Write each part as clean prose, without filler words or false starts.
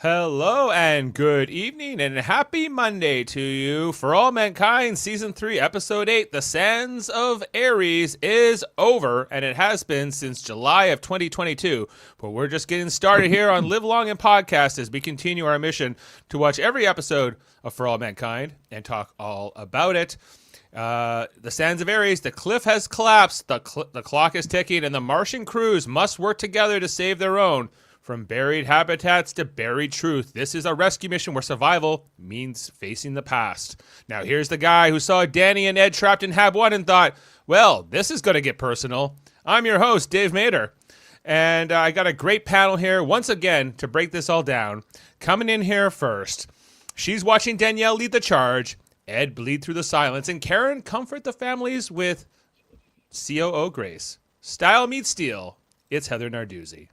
Hello and good evening and happy Monday to you. For All Mankind, Season 3, Episode 8, The Sands of Ares is over, and it has been since July of 2022. But we're just getting started here on Live Long and Podcast as we continue our mission to watch every episode of For All Mankind and talk all about it. The Sands of Ares, the cliff has collapsed, the clock is ticking, and the Martian crews must work together to save their own. From buried habitats to buried truth, this is a rescue mission where survival means facing the past. Now here's the guy who saw Danny and Ed trapped in Hab 1 and thought, well, this is going to get personal. I'm your host, Dave Mader. And I got a great panel here once again to break this all down. Coming in here first, she's watching Danielle lead the charge, Ed bleed through the silence, and Karen comfort the families with COO Grace. Style meets steel. It's Heather Narduzzi.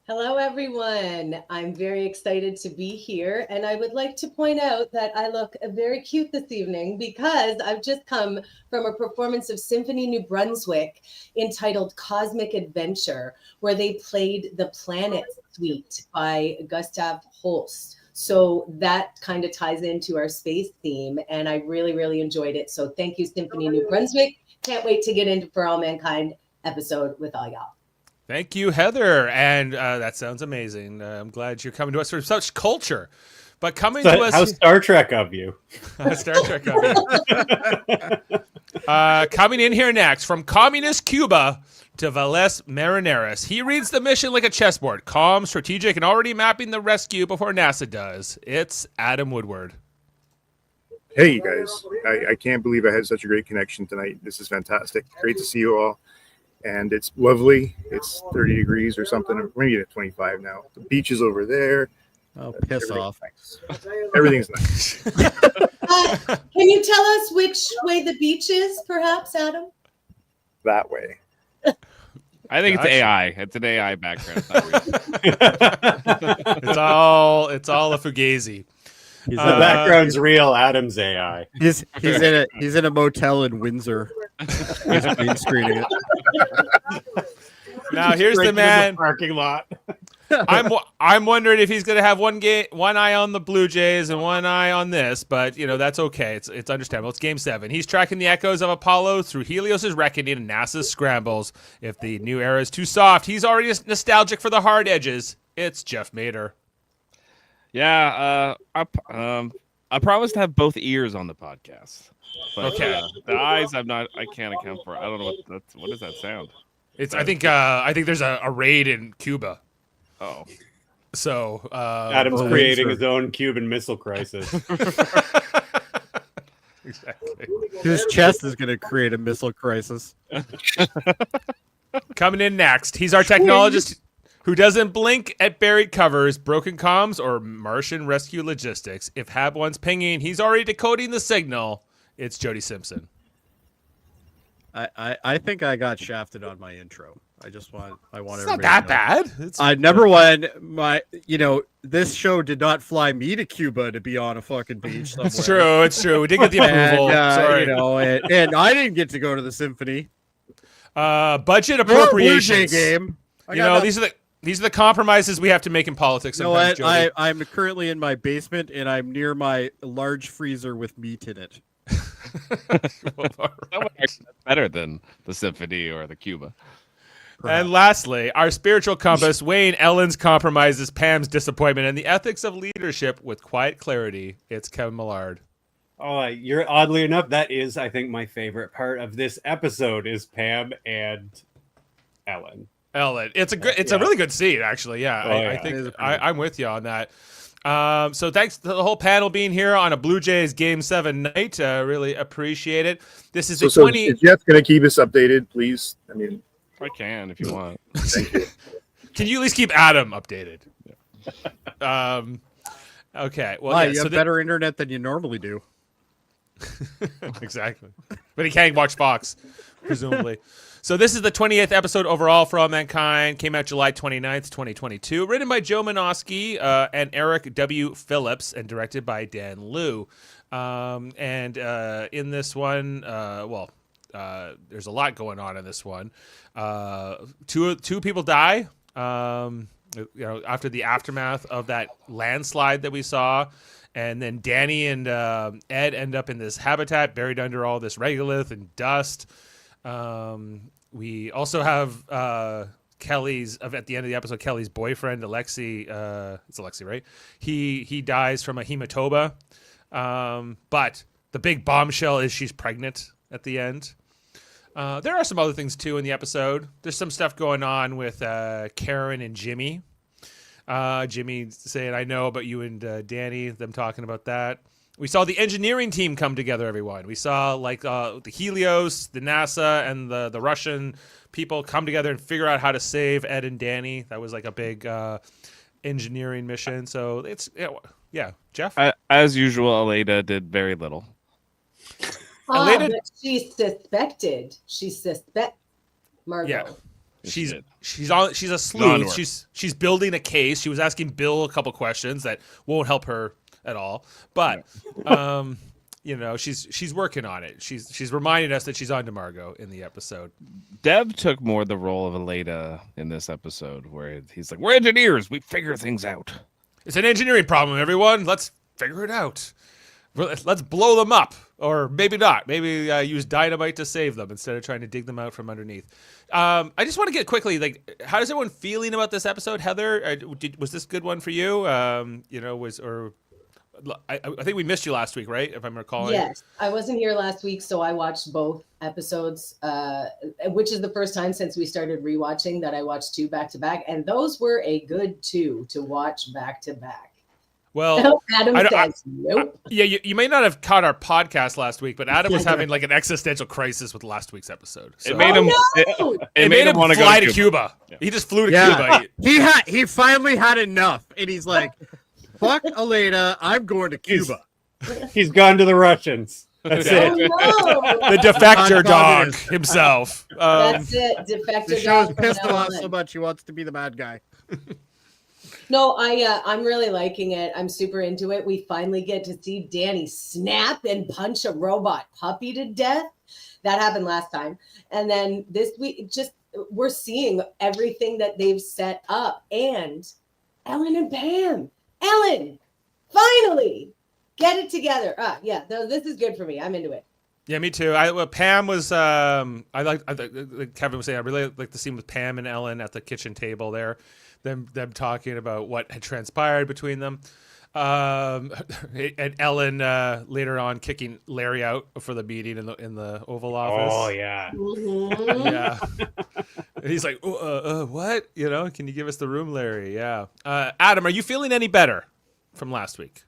Hello, everyone. I'm very excited to be here. And I would like to point out that I look very cute this evening because I've just come from a performance of Symphony New Brunswick entitled Cosmic Adventure, where they played the Planet Suite by Gustav Holst. So that kind of ties into our space theme. And I really, really enjoyed it. So thank you, Symphony New Brunswick. Can't wait to get into For All Mankind episode with all y'all. Thank you, Heather. And that sounds amazing. I'm glad you're coming to us for such culture. But coming to us... How Star Trek of you. Star Trek of you. Coming in here next, from communist Cuba to Valles Marineris. He reads the mission like a chessboard, calm, strategic, and already mapping the rescue before NASA does. It's Adam Woodward. Hey, you guys. I can't believe I had such a great connection tonight. This is fantastic. Great to see you all. And it's lovely. It's 30 degrees or something. We're maybe at 25 now. The beach is over there. Oh, piss off. Nice. Everything's nice. Can you tell us which way the beach is, perhaps, Adam? That way. I think it's AI. It's an AI background. It's all a fugazi. The background's real. Adam's AI. He's in a motel in Windsor. He's green screening it. Now here's the man. Parking lot. I'm wondering if he's going to have one eye on the Blue Jays and one eye on this, but that's okay. It's understandable. It's Game 7. He's tracking the echoes of Apollo through Helios's reckoning and NASA's scrambles. If the new era is too soft, he's already nostalgic for the hard edges. It's Jeff Mader. Yeah, I promise to have both ears on the podcast. But, okay. The eyes, I can't account for. I don't know what does that sound? I think there's a raid in Cuba. Oh. So Adam's creating his own Cuban Missile Crisis. Exactly. His chest is going to create a missile crisis. Coming in next, he's our technologist who doesn't blink at buried covers, broken comms, or Martian rescue logistics. If Hab 1's pinging, he's already decoding the signal. It's Jody Simpson. I think I got shafted on my intro. I want It's not that bad. Number one, this show did not fly me to Cuba to be on a fucking beach somewhere. It's true. We did get the approval. Sorry. And I didn't get to go to the symphony. Budget appropriations. Game. These are the compromises we have to make in politics. Sometimes, Jody. I'm currently in my basement and I'm near my large freezer with meat in it. That's better than the symphony or the Cuba. And lastly, our spiritual compass, weighing Ellen's compromises, Pam's disappointment, and the ethics of leadership with quiet clarity. It's Kevin Millard. Oh, you're oddly enough, that is, I think, my favorite part of this episode is Pam and Ellen. It's a really good scene, actually. Yeah, I think I'm with you on that. So thanks to the whole panel being here on a Blue Jays Game 7 night. Really appreciate it. This is So is Jeff going to keep us updated, please? I mean, I can if you want. Thank you. Can you at least keep Adam updated? Okay. Well, you have better internet than you normally do. Exactly. But he can't watch Fox, presumably. So this is the 28th episode overall for All Mankind. Came out July 29th, 2022. Written by Joe Manosky and Eric W. Phillips and directed by Dan Liu. In this one, there's a lot going on in this one. Two people die. after the aftermath of that landslide that we saw. And then Danny and Ed end up in this habitat buried under all this regolith and dust. We also have Kelly's, at the end of the episode, Kelly's boyfriend, Alexi, it's Alexi, right? He dies from a hematoma. But the big bombshell is she's pregnant at the end. There are some other things, too, in the episode. There's some stuff going on with Karen and Jimmy. Jimmy saying, I know about you and Danny, them talking about that. We saw the engineering team come together, everyone. We saw the Helios, the NASA, and the Russian people come together and figure out how to save Ed and Danny. That was like a big engineering mission. So it's, Jeff? As usual, Aleda did very little. But she suspected. Margot. Yeah. She's a sleuth. She's building a case. She was asking Bill a couple questions that won't help her at all. But she's working on it. She's reminding us that she's on to Margot in the episode. Dev took more the role of Aleda in this episode, where he's like, "We're engineers. We figure things out. It's an engineering problem, everyone. Let's figure it out. Let's blow them up, or maybe not. Maybe use dynamite to save them instead of trying to dig them out from underneath." I just want to get quickly, how is everyone feeling about this episode? Heather, was this a good one for you? I think we missed you last week, right? If I'm recalling. Yes, I wasn't here last week, so I watched both episodes, which is the first time since we started rewatching that I watched 2 back to back, and those were a good 2 to watch back to back. Well, Adam says nope. You may not have caught our podcast last week, but Adam was having like an existential crisis with last week's episode. So. It made him. It made him want to fly go to Cuba. Yeah. He just flew to Cuba. He finally had enough, and he's like, "Fuck Aleda, I'm going to Cuba." He's gone to the Russians. That's it. No. The defector dog himself. That's it. Defector The show's dog. pissed him off so much he wants to be the bad guy. No, I'm really liking it. I'm super into it. We finally get to see Danny snap and punch a robot puppy to death. That happened last time. And then this week, we're seeing everything that they've set up. And Ellen and Pam. Ellen, finally, get it together. This is good for me. I'm into it. Yeah, me too. Pam was. Like Kevin was saying, I really like the scene with Pam and Ellen at the kitchen table there. Them talking about what had transpired between them, and Ellen later on kicking Larry out for the meeting in the Oval Office. Oh yeah, Mm-hmm. yeah. And he's like, "What? Can you give us the room, Larry?" Yeah. Adam, are you feeling any better from last week?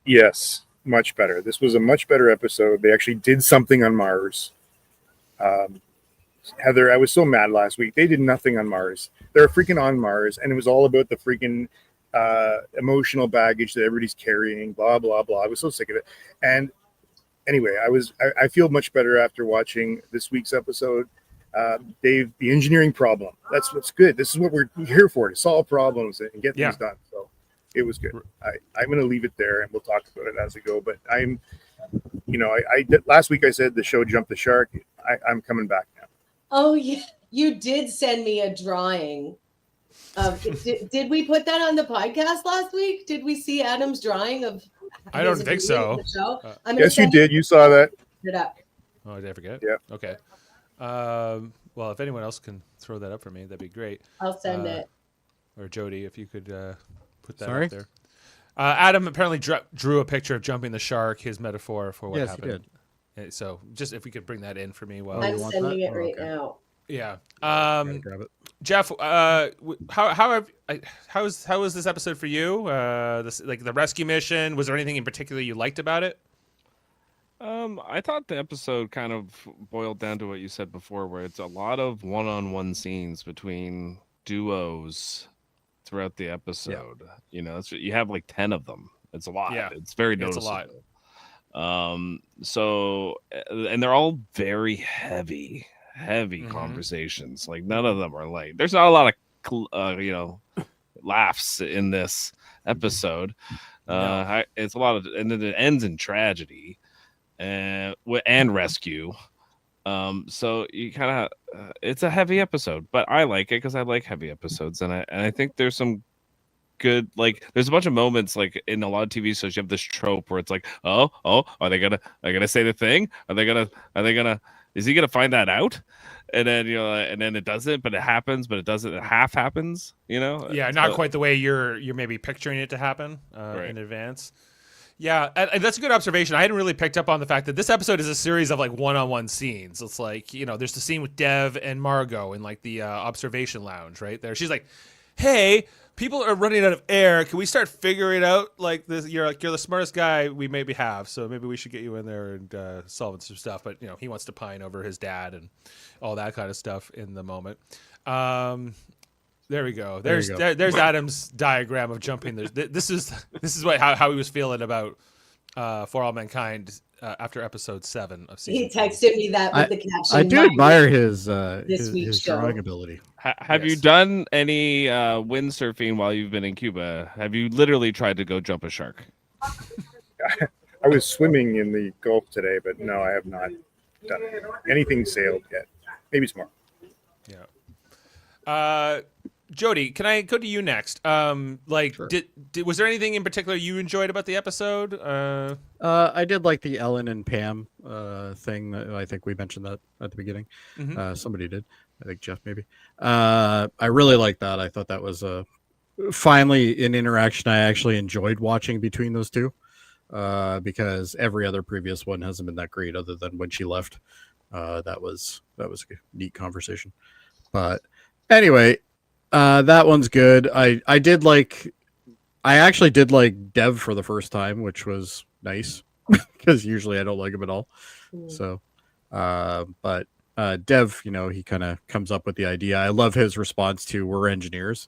Yes, much better. This was a much better episode. They actually did something on Mars. Heather, I was so mad last week. They did nothing on Mars. They're freaking on Mars, and it was all about the freaking emotional baggage that everybody's carrying, blah, blah, blah. I was so sick of it. And anyway, I feel much better after watching this week's episode. Dave, the engineering problem. That's what's good. This is what we're here for, to solve problems and get things done. So it was good. I'm going to leave it there, and we'll talk about it as we go. But I last week I said the show jumped the shark. I'm coming back now. Oh, yeah. You did send me a drawing. Did we put that on the podcast last week? Did we see Adam's drawing of? I don't think so. Yes, you did. You saw that. It up. Oh, did I forget? Yeah. Okay. Well, if anyone else can throw that up for me, that'd be great. I'll send it. Or Jody, if you could put that Sorry? up there. Adam apparently drew a picture of jumping the shark, his metaphor for what happened. Yes, he did. So just if we could bring that in for me. Well, I'm want sending that? it right Okay. now. yeah. Grab it. Jeff, how was this episode for you? The rescue mission. Was there anything in particular you liked about it? I thought the episode kind of boiled down to what you said before, where it's a lot of one-on-one scenes between duos throughout the episode. You have like 10 of them. It's a lot. Yeah. It's very It's a noticeable. lot. And they're all very heavy Mhm. conversations. Like none of them are light. There's not a lot of laughs in this episode. It's a lot of, and then it ends in tragedy and rescue. So you kind of it's a heavy episode, but I like it because I like heavy episodes, and I think there's some good, like, there's a bunch of moments like in a lot of TV shows you have this trope where it's like, oh, are they gonna say the thing? Are they gonna is he gonna find that out? And then and then it doesn't, but it happens, but it doesn't. It half happens, Yeah, not quite the way you're maybe picturing it to happen Right. in advance. Yeah, and that's a good observation. I hadn't really picked up on the fact that this episode is a series of like one-on-one scenes. It's like, there's the scene with Dev and Margot in like the observation lounge right there. She's like, "Hey, people are running out of air. Can we start figuring out like this? You're the smartest guy we maybe have, so maybe we should get you in there and solving some stuff." But he wants to pine over his dad and all that kind of stuff in the moment. There we go. There's Adam's diagram of jumping. This is how he was feeling about For All Mankind after episode 7 of season. He texted me that with the caption. I do admire his week's show. drawing ability. Have you done any windsurfing while you've been in Cuba? Have you literally tried to go jump a shark? I was swimming in the Gulf today, but no, I have not done anything sailed yet. Maybe tomorrow. Yeah. Jody, can I go to you next? Sure. Was there anything in particular you enjoyed about the episode? I did like the Ellen and Pam thing. I think we mentioned that at the beginning. Mhm. Somebody did. I think Jeff maybe. I really liked that. I thought that was finally an interaction I actually enjoyed watching between those two, because every other previous one hasn't been that great, other than when she left. That was a neat conversation. But anyway. That one's good. I actually did like Dev for the first time, which was nice because usually I don't like him at all. So, but Dev, he kind of comes up with the idea. I love his response to "We're engineers."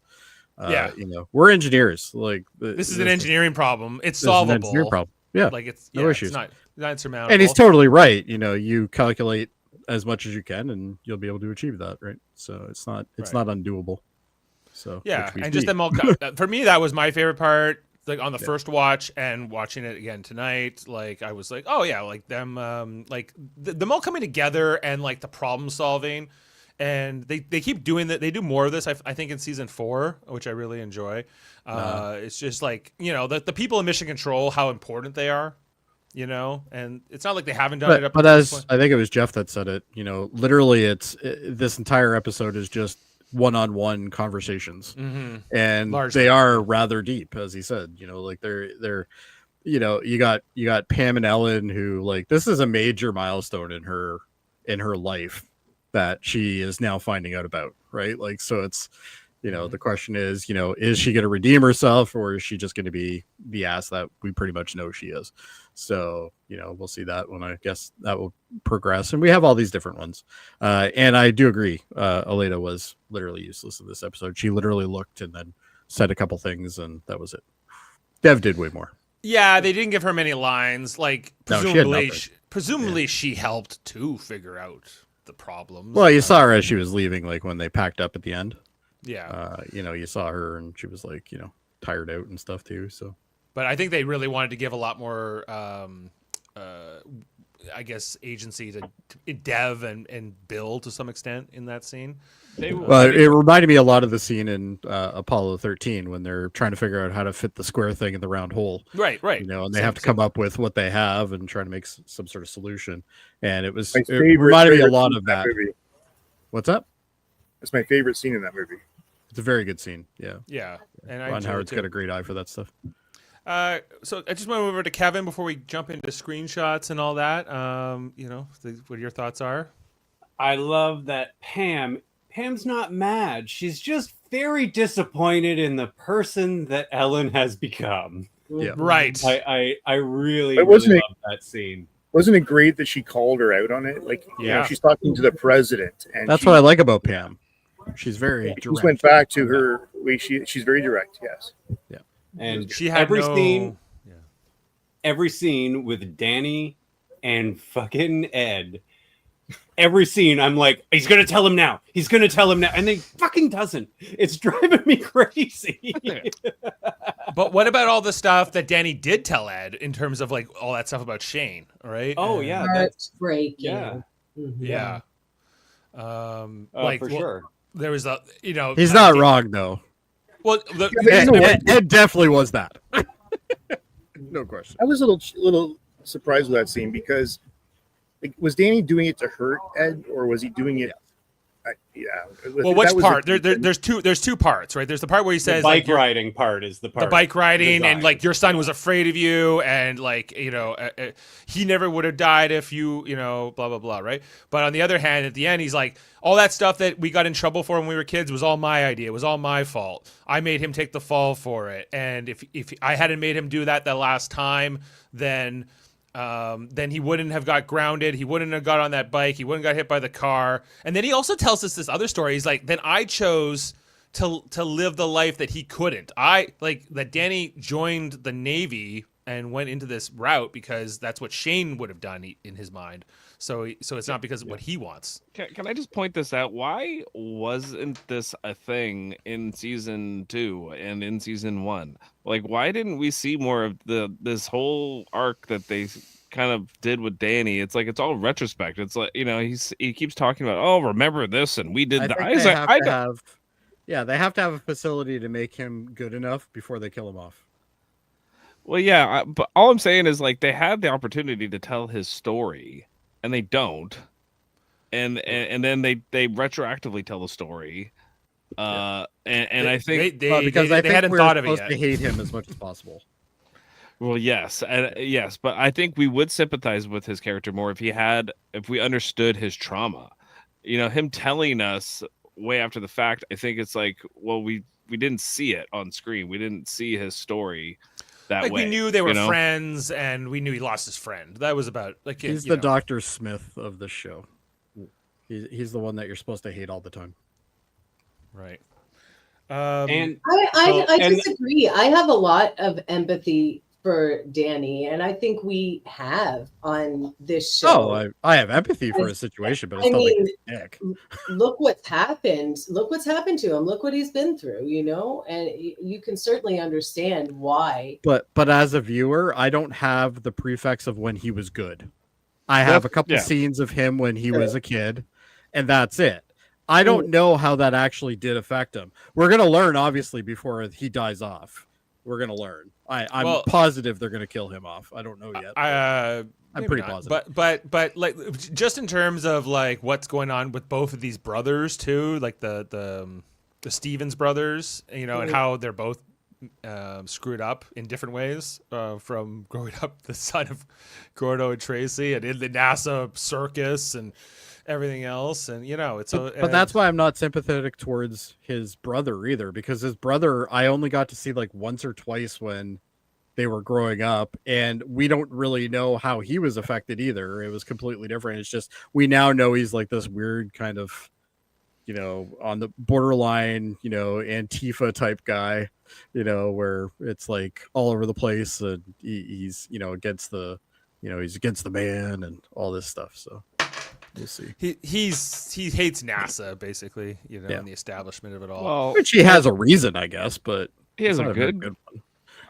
We're engineers. Like this is an engineering problem. It's solvable. An engineering problem. Yeah, like it's no issues. It's not insurmountable. And he's totally right. You calculate as much as you can, and you'll be able to achieve that. Right. So it's not undoable. So yeah, and just them all. For me, that was my favorite part. Like on the first watch and watching it again tonight, like I was like, oh yeah, like them, like them all coming together and like the problem solving, and they keep doing that. They do more of this, I think, in season 4, which I really enjoy. It's just like the people in Mission Control, how important they are. And it's not like they haven't done it up. But as I think it was Jeff that said it, literally, this entire episode is just one-on-one conversations, and Largely. they are rather deep, as he said. Like they're you got Pam and Ellen, who, like, this is a major milestone in her life that she is now finding out about, right? Like, so it's the question is she going to redeem herself, or is she just going to be the ass that we pretty much know she is? So we'll see that when I guess that will progress, and we have all these different ones. And I do agree, Aleda was literally useless in this episode. She literally looked and then said a couple things, and that was it. Dev did way more. Yeah, they didn't give her many lines. Like No, she had nothing. presumably she helped to figure out the problems. Well, you saw her as she was leaving, like when they packed up at the end. Yeah. You saw her and she was like, tired out and stuff too. So, but I think they really wanted to give a lot more, I guess, agency to Dev and Bill to some extent in that scene. Well, it reminded me a lot of the scene in Apollo 13 when they're trying to figure out how to fit the square thing in the round hole. Right. And they have to come up with what they have and try to make some sort of solution. And it It reminded me a lot of that. Movie. What's up? It's my favorite scene in that movie. It's a very good scene. Yeah. Yeah. And Ron Howard's got a great eye for that stuff. So I just want to move over to Kevin before we jump into screenshots and all that. What your thoughts are? I love that Pam's not mad. She's just very disappointed in the person that Ellen has become. Yeah. Right. I really, But wasn't really love that scene. Wasn't it great that she called her out on it? Like, she's talking to the president, and That's what I like about Pam. She's very direct. She went back to her way. She's very direct. Yes. Yeah. And she had every scene with Danny and fucking Ed. Every scene, I'm like, he's gonna tell him now. He's gonna tell him now, and they fucking doesn't. It's driving me crazy. But what about all the stuff that Danny did tell Ed in terms of like all that stuff about Shane, right? Oh yeah, That's breaking. yeah. Yeah. For sure. There was a, He's not wrong though. Well, Ed definitely was that. No question. I was a little surprised with that scene because, like, was Danny doing it to hurt Ed, or was he doing it? Well, which part? There's two parts, right? There's the part where he says the bike riding part is the part. The bike riding, and like your son was afraid of you, and like he never would have died if you blah blah blah, right? But on the other hand, at the end, he's like, all that stuff that we got in trouble for when we were kids was all my idea. It was all my fault. I made him take the fall for it, and if I hadn't made him do that the last time, then he wouldn't have got grounded. He wouldn't have got on that bike. He wouldn't have got hit by the car. And then he also tells us this other story. He's like, then I chose to live the life that he couldn't. That Danny joined the Navy and went into this route because that's what Shane would have done in his mind. So it's not because of what he wants. Can I just point this out? Why wasn't this a thing in season 2 and in season 1? Like, why didn't we see more of this whole arc that they kind of did with Danny? It's like it's all retrospect. It's like he keeps talking about, oh, remember this and we did that. They have to have a facility to make him good enough before they kill him off. Well, yeah, but all I'm saying is like they had the opportunity to tell his story. And they don't, and then they retroactively tell the story, and I think because they hadn't thought of it yet. Supposed to hate him as much as possible. Well, yes, but I think we would sympathize with his character more if we understood his trauma. Him telling us way after the fact. I think it's like, well, we didn't see it on screen. We didn't see his story. That way, we knew they were friends, and we knew he lost his friend. That was about he's the Dr. Smith of the show. He's the one that you're supposed to hate all the time, right? And I disagree. I have a lot of empathy for Danny, and I think we have on this show. Oh, I have empathy for his situation, but it's not like a dick. Look what's happened. Look what's happened to him. Look what he's been through, and you can certainly understand why. But as a viewer, I don't have the prefix of when he was good. I have a couple scenes of him when he was a kid, and that's it. I don't know how that actually did affect him. We're going to learn, obviously, before he dies off. We're going to learn. I'm positive they're going to kill him off. I don't know yet. I'm pretty positive. But like just in terms of like what's going on with both of these brothers too, like the Stevens brothers, and how they're both screwed up in different ways from growing up the son of Gordo and Tracy and in the NASA circus and everything else, and but that's why I'm not sympathetic towards his brother either, because his brother I only got to see like once or twice when they were growing up, and we don't really know how he was affected either. It was completely different. It's just we now know he's like this weird kind of on the borderline Antifa type guy, where it's like all over the place, and he's against the he's against the man and all this stuff. So we'll see. He hates NASA basically, and the establishment of it all. Well, which he has a reason, I guess, but he has a good one.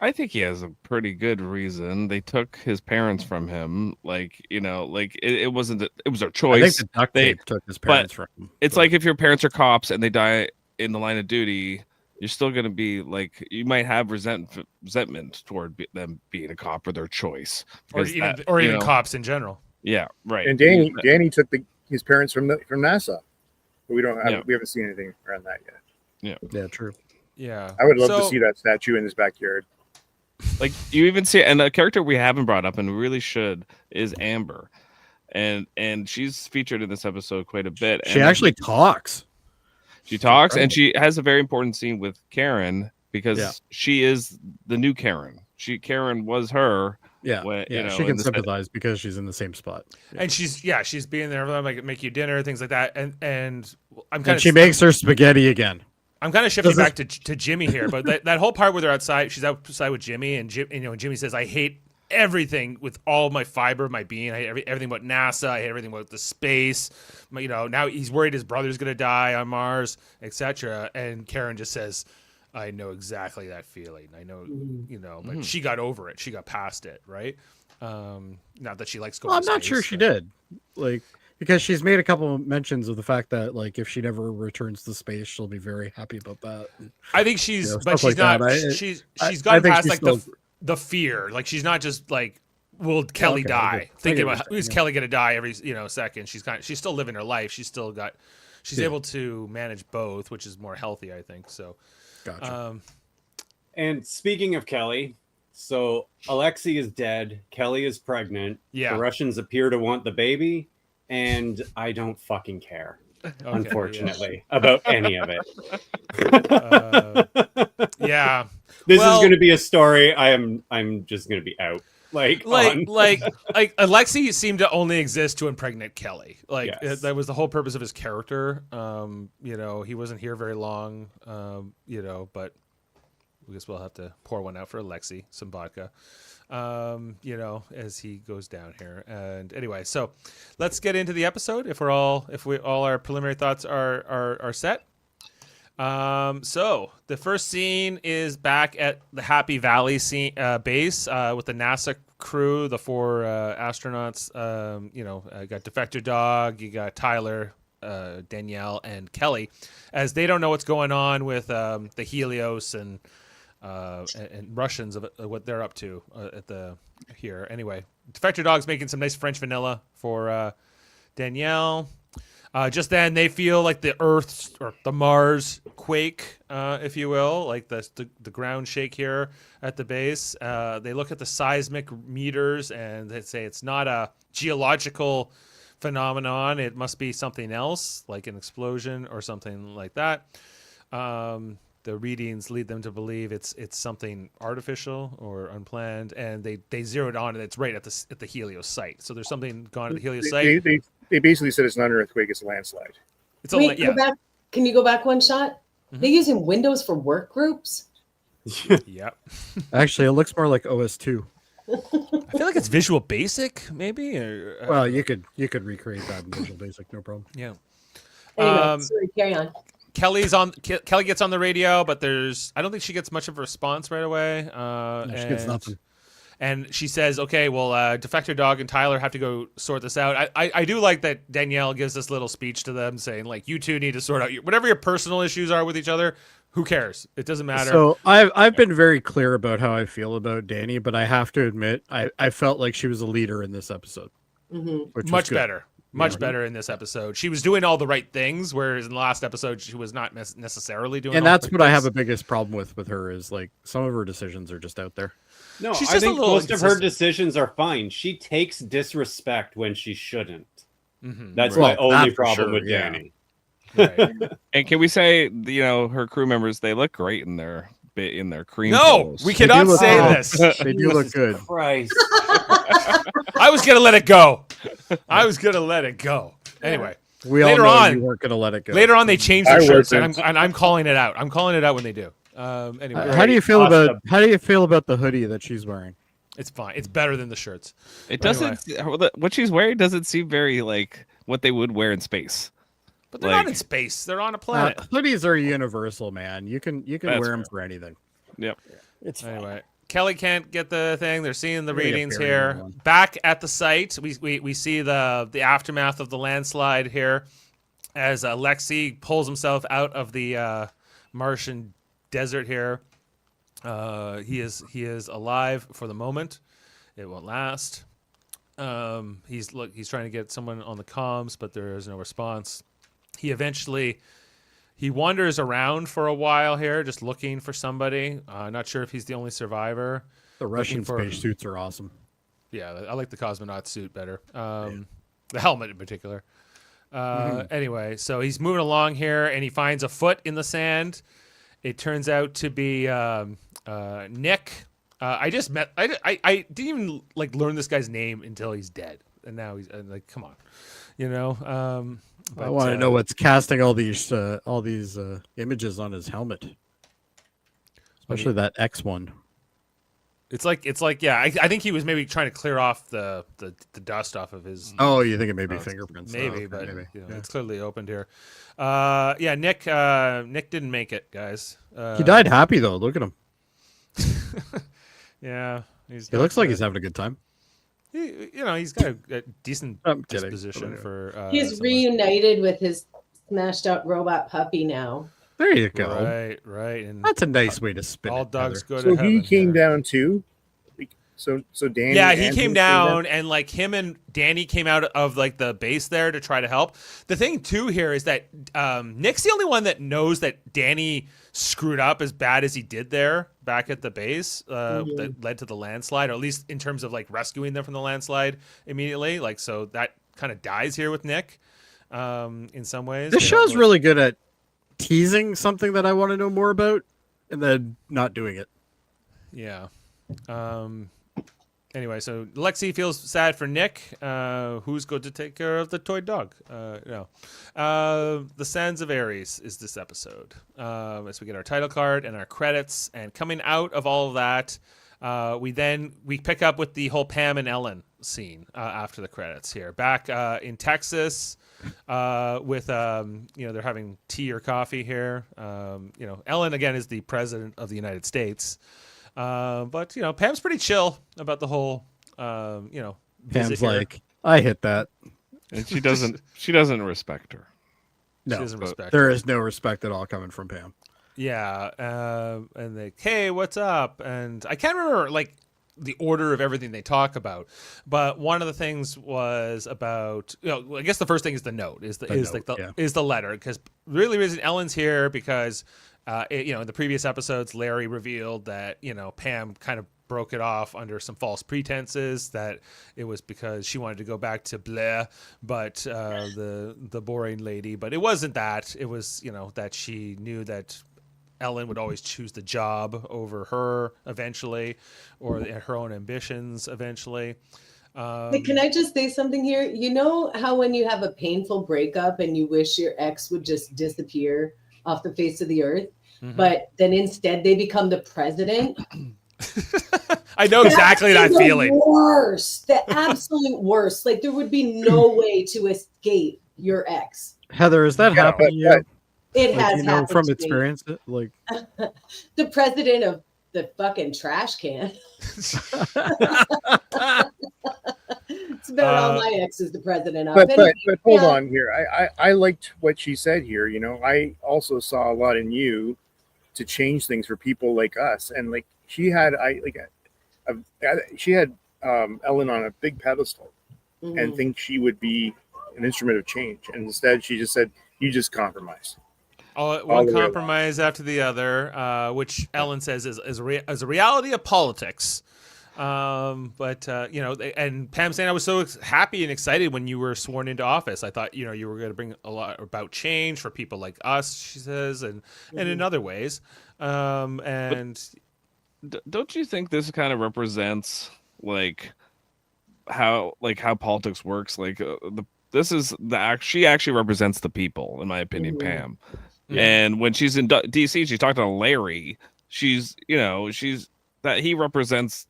I think he has a pretty good reason. They took his parents from him. It wasn't it was their choice. I think the duct tape took his parents from him. It's like if your parents are cops and they die in the line of duty, you're still going to be like, you might have resentment toward them being a cop or their choice. Or even cops in general. Yeah, right. And Danny took his parents from NASA. But we haven't seen anything around that yet. Yeah, true. Yeah. I would love to see that statue in his backyard. Like you even see, and a character we haven't brought up and we really should is Amber, and she's featured in this episode quite a bit. She actually talks. She talks, and she has a very important scene with Karen because she is the new Karen. Karen was her. Yeah, she can sympathize because she's in the same spot. Yeah. And she's being there for them, like make you dinner, things like that. And she makes her spaghetti again. I'm kind of shifting back to Jimmy here, but that whole part where they're outside, she's outside with Jimmy, and Jimmy says, "I hate everything with all my fiber of my being. I hate everything about NASA. I hate everything about the space. Now he's worried his brother's gonna die on Mars, etc." And Karen just says, "I know exactly that feeling. I know, but she got over it. She got past it, right? Not that she likes going. Well, I'm not sure she did. Like Because she's made a couple of mentions of the fact that, like, if she never returns to space, she'll be very happy about that. I think she's, You know, but stuff she's like not. that. She's I gone think past she's like still- the fear. Like she's not just like, will Kelly Okay, I die? get Thinking what about you're is saying, Kelly gonna die every second. She's still living her life. She's Yeah. able to manage both, which is more healthy, I think. So, Gotcha. And speaking of Kelly, so Alexei is dead. Kelly is pregnant. Yeah. The Russians appear to want the baby, and I don't fucking care, unfortunately, about any of it. yeah. This Well- is going to be a story. I'm just going to be out. Like Alexei seemed to only exist to impregnate Kelly. Like Yes. that was the whole purpose of his character. He wasn't here very long. But I guess we'll have to pour one out for Alexei, some vodka. As he goes down here. And anyway, so let's get into the episode. If we all our preliminary thoughts are set. So the first scene is back at the Happy Valley base with the NASA crew, the 4 astronauts. Got Defector Dog, you got Tyler, Danielle, and Kelly, as they don't know what's going on with the Helios and Russians of what they're up to here. Anyway, Defector Dog's making some nice French vanilla for Danielle. Just then, they feel like the Earth or the Mars quake, if you will, like the ground shake here at the base. They look at the seismic meters and they say it's not a geological phenomenon. It must be something else, like an explosion or something like that. The readings lead them to believe it's something artificial or unplanned, and they zeroed on it. It's right at the Helios site. So there's something gone at the Helios site. They basically said it's not an earthquake, it's a landslide. It's Wait, go back. Can you go back one shot? Mhm. They're using Windows for work groups. Yep. Actually, it looks more like OS2. I feel like it's Visual Basic, maybe. Or, Well, you could recreate that in Visual Basic, no problem. yeah. Anyway, sorry, carry on. Kelly gets on the radio, but I don't think she gets much of a response right away. No, she gets nothing. And she says, okay, well, Defector Dog and Tyler have to go sort this out. I do like that Danielle gives this little speech to them saying, like, you two need to sort out whatever your personal issues are with each other. Who cares? It doesn't matter. So I've been very clear about how I feel about Danny, but I have to admit I felt like she was a leader in this episode. Mm-hmm. Which was Much good. better. Much better in this episode. She was doing all the right things, whereas in the last episode she was not necessarily doing. And all that's the what I have things. the biggest problem with her is like some of her decisions are just out there. No, She's I just a think little most of her inconsistent. decisions are fine. She takes disrespect when she shouldn't. Mhm. That's Well, my only that for problem sure, with yeah. Danny. Right. And can we say, her crew members, they look great in their cream. No, clothes. we cannot look say good. this. They do look good. Christ. I was gonna let it go. Anyway, We Later all know on- you weren't going to let it go. later on they changed I their shirts, and wasn't. I'm calling it out. I'm calling it out when they do. Anyway, How do you feel Awesome. about the hoodie that she's wearing? it's fine. It's better than the shirts. It Anyway. doesn't. What she's wearing doesn't seem very like what they would wear in space. But they're Like- not in space. They're on a planet. Hoodies are universal, man. You can That's wear them fair. for anything. Yep. It's fine. Anyway, Kelly can't get the thing. They're seeing the We're gonna get readings buried in here. one. Back at the site, we see the aftermath of the landslide here, as Alexei pulls himself out of the Martian desert here. He is alive for the moment. It won't last. He's trying to get someone on the comms, but there is no response. He wanders around for a while here, just looking for somebody. Not sure if he's the only survivor. The Russian for- spacesuits are awesome. Yeah, I like the cosmonaut suit better. The helmet in particular. Anyway, so he's moving along here, and he finds a foot in the sand. It turns out to be Nick. I didn't even like learn this guy's name until he's dead, and now he's like, come on, I want to know what's casting all these images on his helmet, especially that X one. It's like yeah. I think he was maybe trying to clear off the dust off of his. Oh, you think it may be fingerprints? Maybe, Oh, okay, but maybe. You know, Yeah. it's clearly opened here. Yeah, Nick didn't make it, guys. He died happy though. Look at him. Yeah, He looks like he's having a good time. he's got a decent I'm kidding. disposition for. He's someone. reunited with his smashed up robot puppy now. There you go. Right, and That's a nice way to spin all it. dogs Heather. go So to heaven. he came yeah. down too. So Danny. Yeah, he and came him down, and like him and Danny came out of like the base there to try to help. The thing too here is that Nick's the only one that knows that Danny screwed up as bad as he did there back at the base that led to the landslide, or at least in terms of like rescuing them from the landslide immediately. Like, so that kind of dies here with Nick in some ways. This They don't show's really good at teasing something that I want to know more about, and then not doing it. Yeah. Anyway, so Lexi feels sad for Nick. Who's going to take care of the toy dog? No. The Sands of Ares is this episode. As we get our title card and our credits, and coming out of all of that, we pick up with the whole Pam and Ellen scene after the credits here. Back in Texas, with they're having tea or coffee here. Ellen again is the president of the United States. But Pam's pretty chill about the whole visit Pam's here. like, I hit that. And she doesn't respect her. She No, doesn't respect there her. is no respect at all coming from Pam. Yeah, and they, hey, what's up? And I can't remember like the order of everything they talk about, but one of the things was about I guess the first thing is the note is the letter, because really the reason Ellen's here because in the previous episodes Larry revealed that Pam kind of broke it off under some false pretenses, that it was because she wanted to go back to Blair, but the boring lady, but it wasn't that. It was that she knew that Ellen would always choose the job over her eventually, or her own ambitions eventually. Hey, can I just say something here? You know how when you have a painful breakup and you wish your ex would just disappear off the face of the earth, but then instead they become the president? I know exactly that feeling. The absolute worst. Like there would be no way to escape your ex. Heather, has that happened to you? It has happened from to experience. Like the president of the fucking trash can. It's about all my exes, the president of. But Anyway, hold on here. I liked what she said here. I also saw a lot in you to change things for people like us, and like she had Ellen on a big pedestal and think she would be an instrument of change, and instead she just said, "You just compromise." One compromise after the other, which Ellen says is a reality of politics. And Pam saying, I was so happy and excited when you were sworn into office. I thought, you were going to bring a lot about change for people like us, she says, and in other ways. Don't you think this kind of represents how politics works? She actually represents the people, in my opinion, Pam. Yeah. And when she's in DC, she's talking to Larry. She's that he represents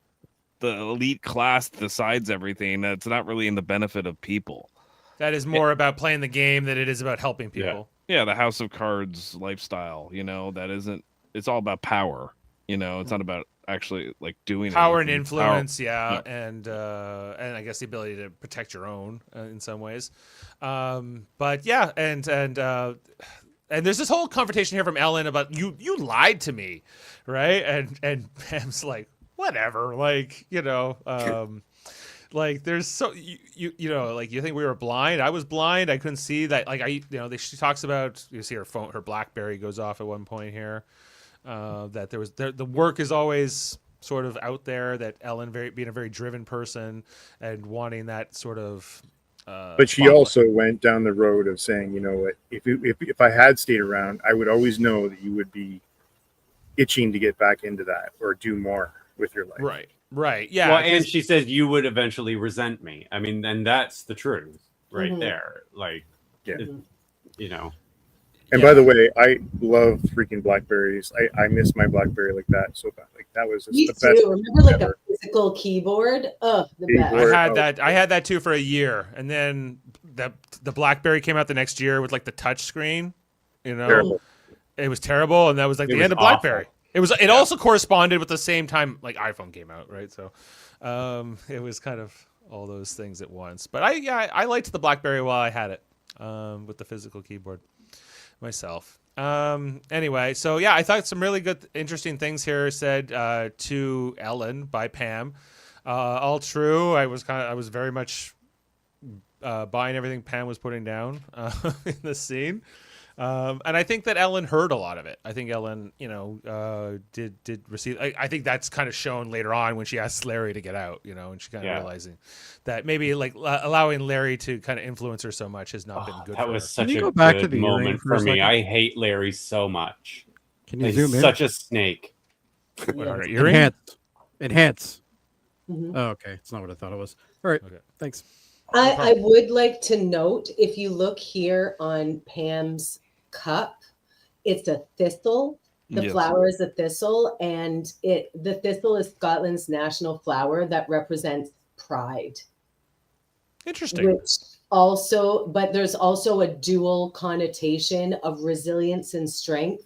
the elite class that decides everything. That's not really in the benefit of people. That is more about playing the game than it is about helping people. Yeah, the House of Cards lifestyle. That isn't. It's all about power. It's not about actually doing power anything. and influence. Yeah. And I guess the ability to protect your own in some ways. But yeah, and there's this whole confrontation here from Ellen about you lied to me, right? And Pam's like, whatever, there's so you think we were blind? I was blind. I couldn't see that. She talks about, you see her phone, her BlackBerry goes off at one point here. That the work is always sort of out there. That Ellen being a very driven person and wanting that sort of. But she also went down the road of saying, what, if I had stayed around, I would always know that you would be itching to get back into that or do more with your life. Right. Yeah. Well, and she says you would eventually resent me. I mean, and that's the truth right there. And by the way, I love freaking Blackberries. I miss my Blackberry like that so bad. Like that was just me the too. best. Remember ever. a physical keyboard? Oh, the best. I had that too for a year, and then the BlackBerry came out the next year with the touch screen. Terrible. It was terrible, and that was the end of BlackBerry. It also corresponded with the same time iPhone came out, right? So it was kind of all those things at once. But I liked the BlackBerry while I had it with the physical keyboard myself. Anyway, so yeah, I thought some really good, interesting things here said to Ellen by Pam. All true. I was very much buying everything Pam was putting down in the scene. And I think that Ellen heard a lot of it. I think Ellen, did receive. I think that's kind of shown later on when she asks Larry to get out, and she kind of realizing that maybe like allowing Larry to kind of influence her so much has not been good. That for was her. such Can you a go back to good the moment for a for me. second? I hate Larry so much. Can you He's zoom in? such a snake. What, her earring? Enhance. Mhm. Oh, okay. It's not what I thought it was. All right. Okay. Thanks. I would like to note, if you look here on Pam's cup, it's a thistle. The Yes. flower is a thistle, and the thistle is Scotland's national flower that represents pride. Interesting. But there's also a dual connotation of resilience and strength,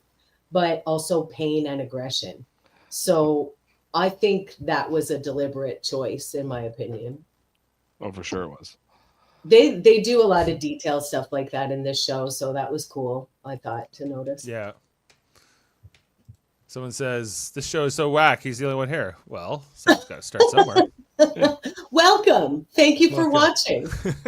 but also pain and aggression. So I think that was a deliberate choice, in my opinion. Oh, for sure it was. They do a lot of detailed stuff like that in this show, so that was cool, I thought, to notice. Yeah. Someone says this show is so whack. He's the only one here. Well, someone's got to start somewhere. Welcome. Thank you for Welcome. watching.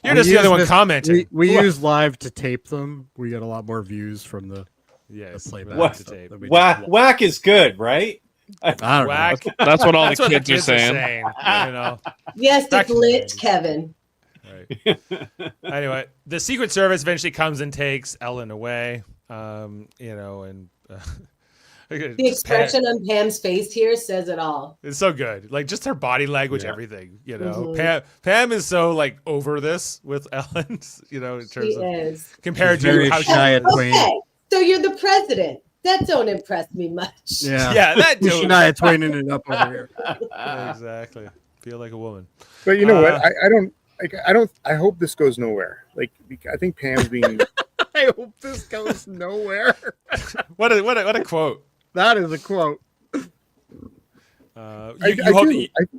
You're just the other one commenting. We use live to tape them. We get a lot more views from the Yes. playback. What? to tape. Whack is good, right? I don't Whack. That's what all That's the what kids are saying. Yes, Back it's to the lit, names. Kevin. Right. Anyway, the Secret Service eventually comes and takes Ellen away. And The expression on Pam's face here says it all. it's so good. Like just her body language, everything. Mhm. Pam is so like over this with Ellen. In terms She of is. compared She's very to how she shy at is. Twain. Okay, so you're the president. That don't impress me much. Yeah. Yeah, that She and I are twinning it up over here. Yeah, exactly. Feel like a woman. But you know what? I hope this goes nowhere. Like, I think Pam's being. I hope this goes nowhere. What a quote. That is a quote.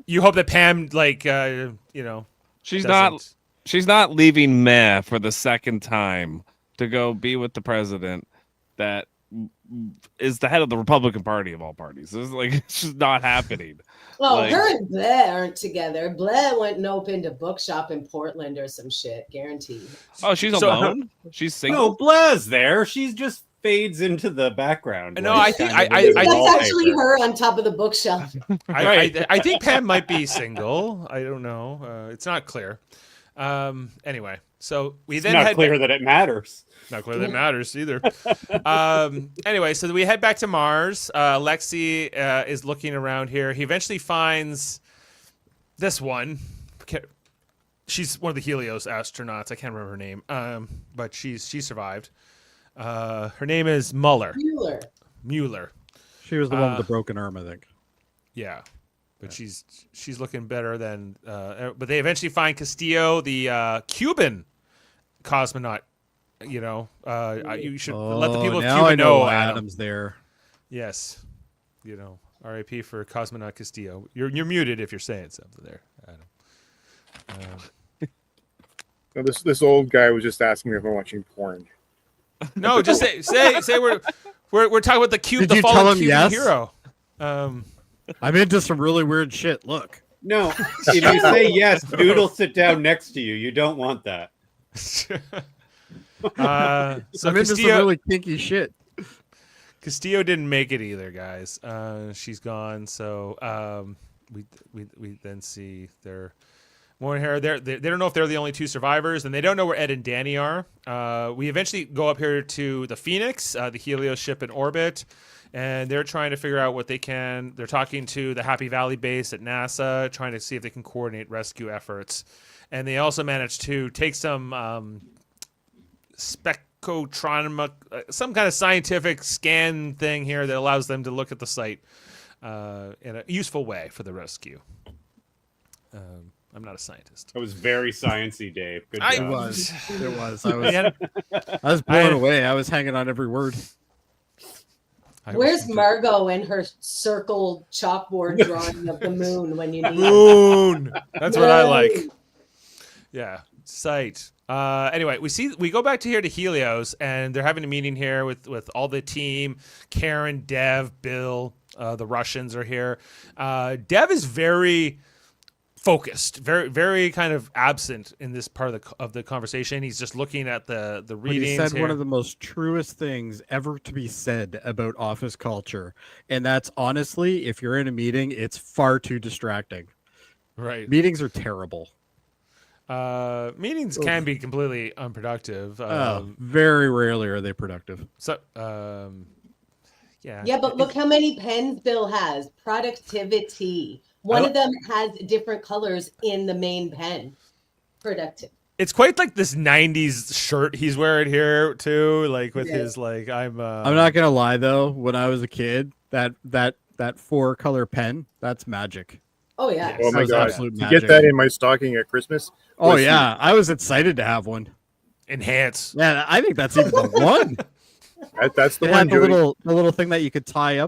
You hope that Pam She's doesn't- she's not leaving Meh for the second time to go be with the president that is the head of the Republican Party of all parties. It's just not happening. Well, Like- her and Blair aren't together. Blair went and opened a bookshop in Portland or some shit, guaranteed. Oh, she's So- alone? She's single? No, Bla's there. She just fades into the background. No, like, I think- kind of I- in the I- That's wallpaper. actually her on top of the bookshelf. I think Pam might be single. I don't know. It's not clear. Anyway, so we It's then not head clear that it matters. Not clear that matters either. Anyway, so we head back to Mars. Lexi is looking around here. He eventually finds this one. She's one of the Helios astronauts. I can't remember her name, but she survived. Her name is Mueller. She was the one with the broken arm, I think. Yeah, but she's looking better than. But they eventually find Castillo, the Cuban cosmonaut. You should let the people of now Cuba I know know. why Adam. Adam's there. Yes, R.I.P. for cosmonaut Castillo. You're muted if you're saying something there, Adam. No, this old guy was just asking me if I'm watching porn. No, just say we're talking about the Did you tell fallen him Cuban yes? hero. I'm into some really weird shit. Look. No, if you say yes, Dude will sit down next to you. You don't want that. So I'm into some Castillo, really kinky shit. Castillo didn't make it either, guys. She's gone. So we then see their more here. They don't know if they're the only two survivors, and they don't know where Ed and Danny are. We eventually go up here to the Phoenix, the Helios ship in orbit, and they're trying to figure out what they can. They're talking to the Happy Valley base at NASA, trying to see if they can coordinate rescue efforts. And they also managed to take some spectrometric, some kind of scientific scan thing here that allows them to look at the site in a useful way for the rescue. I'm not a scientist. It was very sciencey, Dave. Good I job. It was. It was. I I was blown away. I was hanging on every word. Where's Margot and her circle chalkboard drawing of the moon when you need it? Moon. That's what I like. Yeah, sight. Anyway, we go back to here to Helios, and they're having a meeting here with all the team. Karen, Dev, Bill, the Russians are here. Dev is very focused, very very kind of absent in this part of the conversation. He's just looking at the readings. He said here. one of the most truest things ever to be said about office culture, and that's honestly, if you're in a meeting, it's far too distracting. Right. Meetings are terrible. Meetings can be completely unproductive. Very rarely are they productive. So, yeah. Yeah, but look how many pens Bill has. Productivity. One of them has different colors in the main pen. Productive. It's quite like this 90s shirt he's wearing here too, like with his like I'm not gonna lie though, when I was a kid, that 4-color pen, that's magic. Oh yeah. Oh my god! Absolute To magic. get that in my stocking at Christmas. Oh yeah, I was excited to have one. Enhance. Yeah, I think that's even the one. That's the It one. had the Jody. little thing that you could tie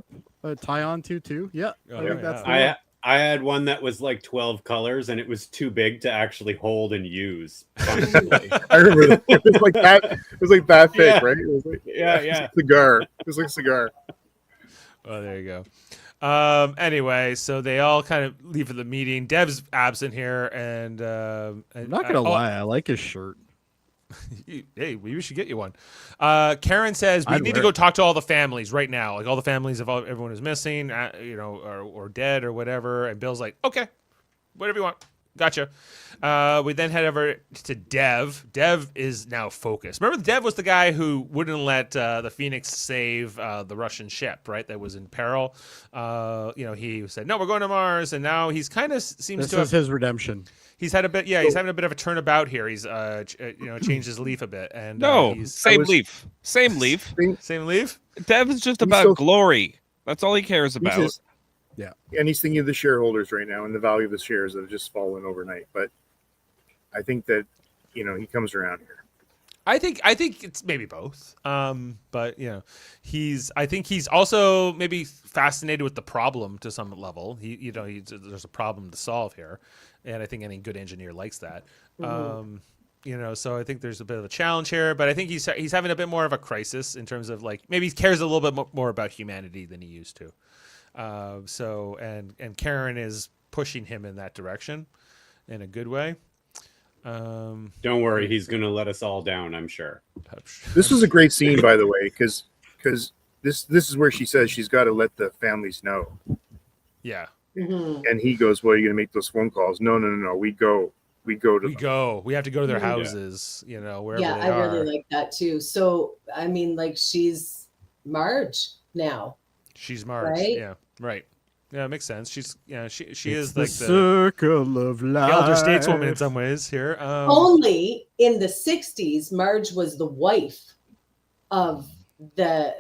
onto too. Yeah, Oh, I think yeah. that's the one. I had one that was like 12 colors, and it was too big to actually hold and use. Functionally. I remember that. It was like that. It was like that thick, Yeah. right? It was like Yeah, it was yeah. like cigar. It was like cigar. Oh, there you go. Anyway, so they all kind of leave the meeting. Dev's absent here, and I'm not gonna lie, I like his shirt. Hey, we should get you one. Karen says we I'd need to wear go it. talk to all the families right now, like all the families of everyone who's missing, or dead or whatever. And Bill's like, okay, whatever you want, gotcha. We then head over to Dev. Dev is now focused. Remember, Dev was the guy who wouldn't let the Phoenix save the Russian ship, right? That was in peril. He said, no, we're going to Mars, and now he's kind of seems This to have is his redemption. He's had a bit, he's having a bit of a turnabout here. He's, changed his leaf a bit, and No, he's same leaf. Same leaf. same leaf. Dev is just He's about so- glory. That's all he cares He's about. just- and he's thinking of the shareholders right now and the value of the shares that have just fallen overnight. But I think that he comes around here. I think it's maybe both. But I think he's also maybe fascinated with the problem to some level. There's a problem to solve here, and I think any good engineer likes that. So I think there's a bit of a challenge here, but I think he's having a bit more of a crisis in terms of like maybe he cares a little bit more about humanity than he used to. And Karen is pushing him in that direction in a good way. Don't worry, he's going to let us all down, I'm sure. This was a great scene, by the way, because this is where she says she's got to let the families know. Yeah. Mhm. And he goes, "Well, you're going to make those phone calls." No. We go to them. We have to go to their Yeah. houses, wherever Yeah, they I are. really like that too. So, I mean, like she's Marge now. She's Marge. Right? Yeah. Right. Yeah, it makes sense. She's she It's is the like the circle of life. elder stateswoman in some ways here. Only in the 60s, Marge was the wife of the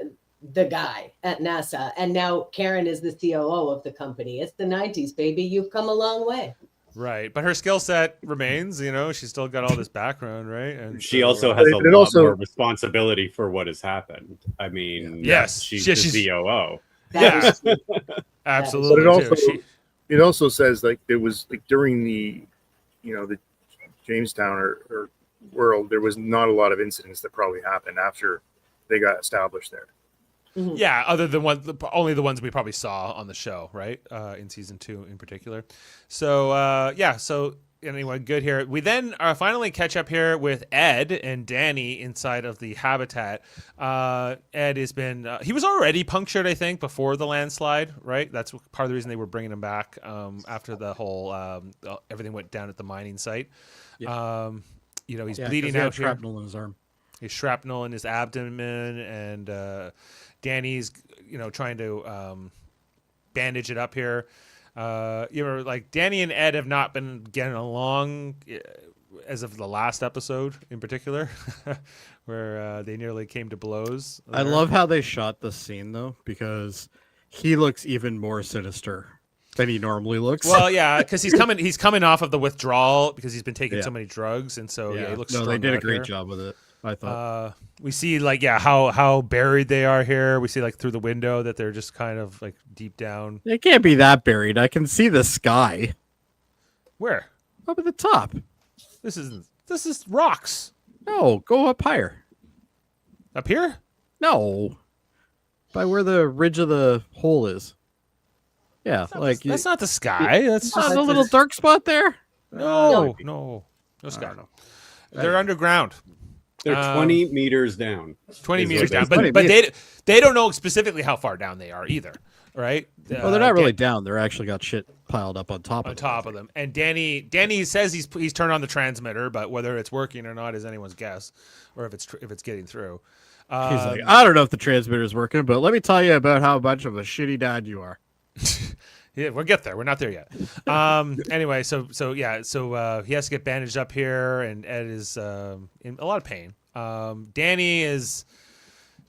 guy at NASA, and now Karen is the COO of the company. It's the 90s, baby. You've come a long way. Right, but her skill set remains. She's still got all this background, right? And She so, also has a But it lot also- more responsibility for what has happened. I mean, Yes. she's Yeah, the she's- COO. That is true. absolutely. But it also too. it also says like there was like during the the Jamestown or world, there was not a lot of incidents that probably happened after they got established there. Mhm. Yeah, other than only the ones we probably saw on the show, right? In season 2 in particular. So so anyway, good here. We then finally catch up here with Ed and Danny inside of the habitat. Ed has been he was already punctured, I think, before the landslide, right? That's part of the reason they were bringing him back after the whole everything went down at the mining site. Yeah. He's Yeah, 'cause bleeding he had out here. shrapnel in his arm. His shrapnel in his abdomen, and Danny's trying to bandage it up here. Like Danny and Ed have not been getting along as of the last episode in particular, where they nearly came to blows. I there. love how they shot this scene though, because he looks even more sinister than he normally looks. Well, yeah, because he's coming off of the withdrawal because he's been taking Yeah. so many drugs, and so he looks. no, they strung did a out great here. job with it. I thought. We see like how buried they are here. We see like through the window that they're just kind of like deep down. It can't be that buried. I can see the sky Where? up at the top. This is rocks. No, go up higher. Up here? No, by where the ridge of the hole is. Yeah, That's not the sky. That's not just a little dark spot there. no sky. don't know. They're underground. They're 20 meters down. 20 Is meters what down, they but say. they don't know specifically how far down they are either, right? Well, they're not really down. They're actually got shit piled up on top of them. And Danny says he's turned on the transmitter, but whether it's working or not is anyone's guess, or if it's getting through. He's like, I don't know if the transmitter is working, but let me tell you about how much of a shitty dad you are. Yeah, we'll get there. We're not there yet. Anyway, so he has to get bandaged up here, and Ed is in a lot of pain. Danny is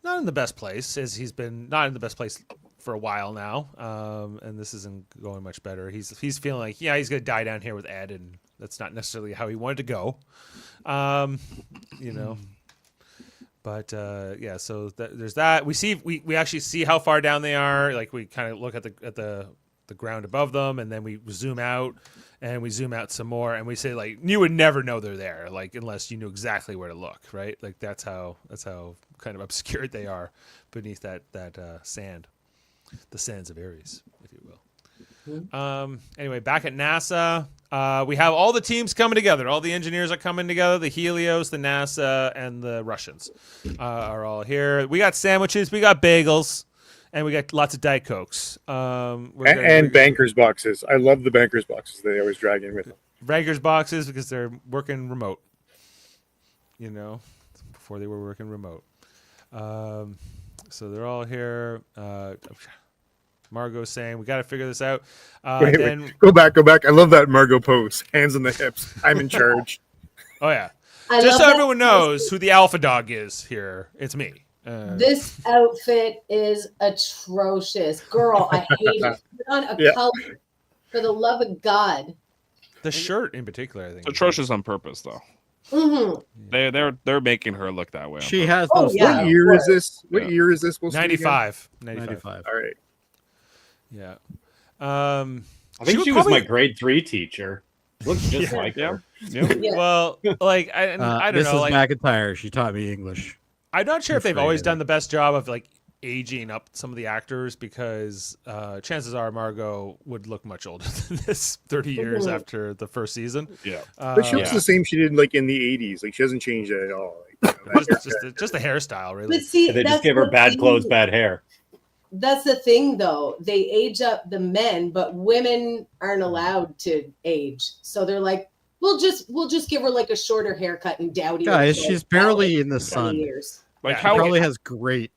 not in the best place, as he's been not in the best place for a while now, and this isn't going much better. He's feeling like he's gonna die down here with Ed, and that's not necessarily how he wanted to go. But so there's that. We actually see how far down they are. Like we kind of look at the ground above them, and then we zoom out, and we zoom out some more, and we say like you would never know they're there, like unless you knew exactly where to look, right? Like that's how kind of obscured they are beneath that sand, the sands of Ares, if you will. Anyway, back at NASA. We have all the teams coming together. All the engineers are coming together. The Helios, the NASA, and the Russians are all here. We got sandwiches. We got bagels. And we got lots of Diet Cokes. And bankers boxes. I love the bankers boxes they always drag in with them. Bankers boxes because they're working remote. Before they were working remote. So they're all here. Margot's saying, we got to figure this out. Wait. Go back. I love that Margot pose. Hands on the hips. I'm in charge. Oh, yeah. love Just so that. everyone knows who the alpha dog is here, it's me. This outfit is atrocious. Girl, I hate it. Put on a color, for the love of God. The shirt in particular, I think. Atrocious on purpose, though. Mm-hmm. They're making her look that way. She has Oh, those. yeah. What year is this? What year is this? 95. 95. All right. Yeah. I think she was my grade 3 teacher. Looks just like her. Yeah. Well, like I don't Mrs. know. Like, McIntyre, she taught me English. I'm not sure if they've Afraid always of done it. the best job of like aging up some of the actors, because chances are Margot would look much older than this 30 years after the first season. Yeah. But she looks the same she did like in the 80s. Like she hasn't changed it at all. Like, just the hairstyle, really. But see, They just that's give her the bad thing. clothes, bad hair. That's the thing, though. They age up the men, but women aren't allowed to age. So they're like, we'll just give her like a shorter haircut and dowdy. Guys, her she's for barely in the 20 sun. years. Like Yeah, She how probably has great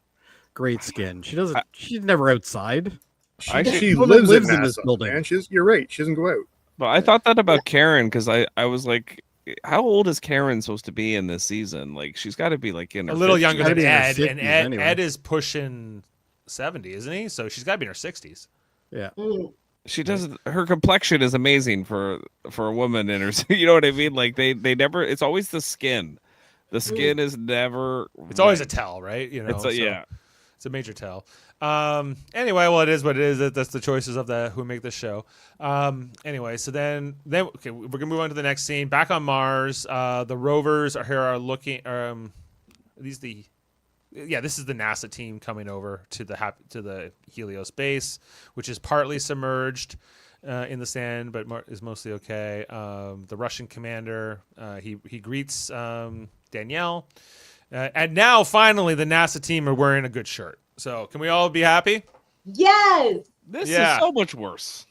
skin. She's never outside. she Woman lives lives in in this NASA, building. man. You're right. She doesn't go out. But I thought that about Karen, because I was like, how old is Karen supposed to be in this season? Like she's got to be like in her A little 50s. younger gotta than be in her Ed, 60s and Ed, anyway. Ed is pushing 70, isn't he? So she's got to be in her 60s. Yeah. Mm. She does. Her complexion is amazing for a woman in her. You know what I mean? Like they never. It's always the skin. The skin is never. It's always a right. tell, right? It's So yeah. it's a major tell. Anyway, well, it is what it is. That's the choices of who make this show. Anyway, so then okay, we're gonna move on to the next scene. Back on Mars, the rovers are looking. This is the NASA team coming over to the Helios base, which is partly submerged in the sand, but is mostly okay. The Russian commander he greets Danielle, and now finally the NASA team are wearing a good shirt. So can we all be happy? Yes. This Yeah. is so much worse.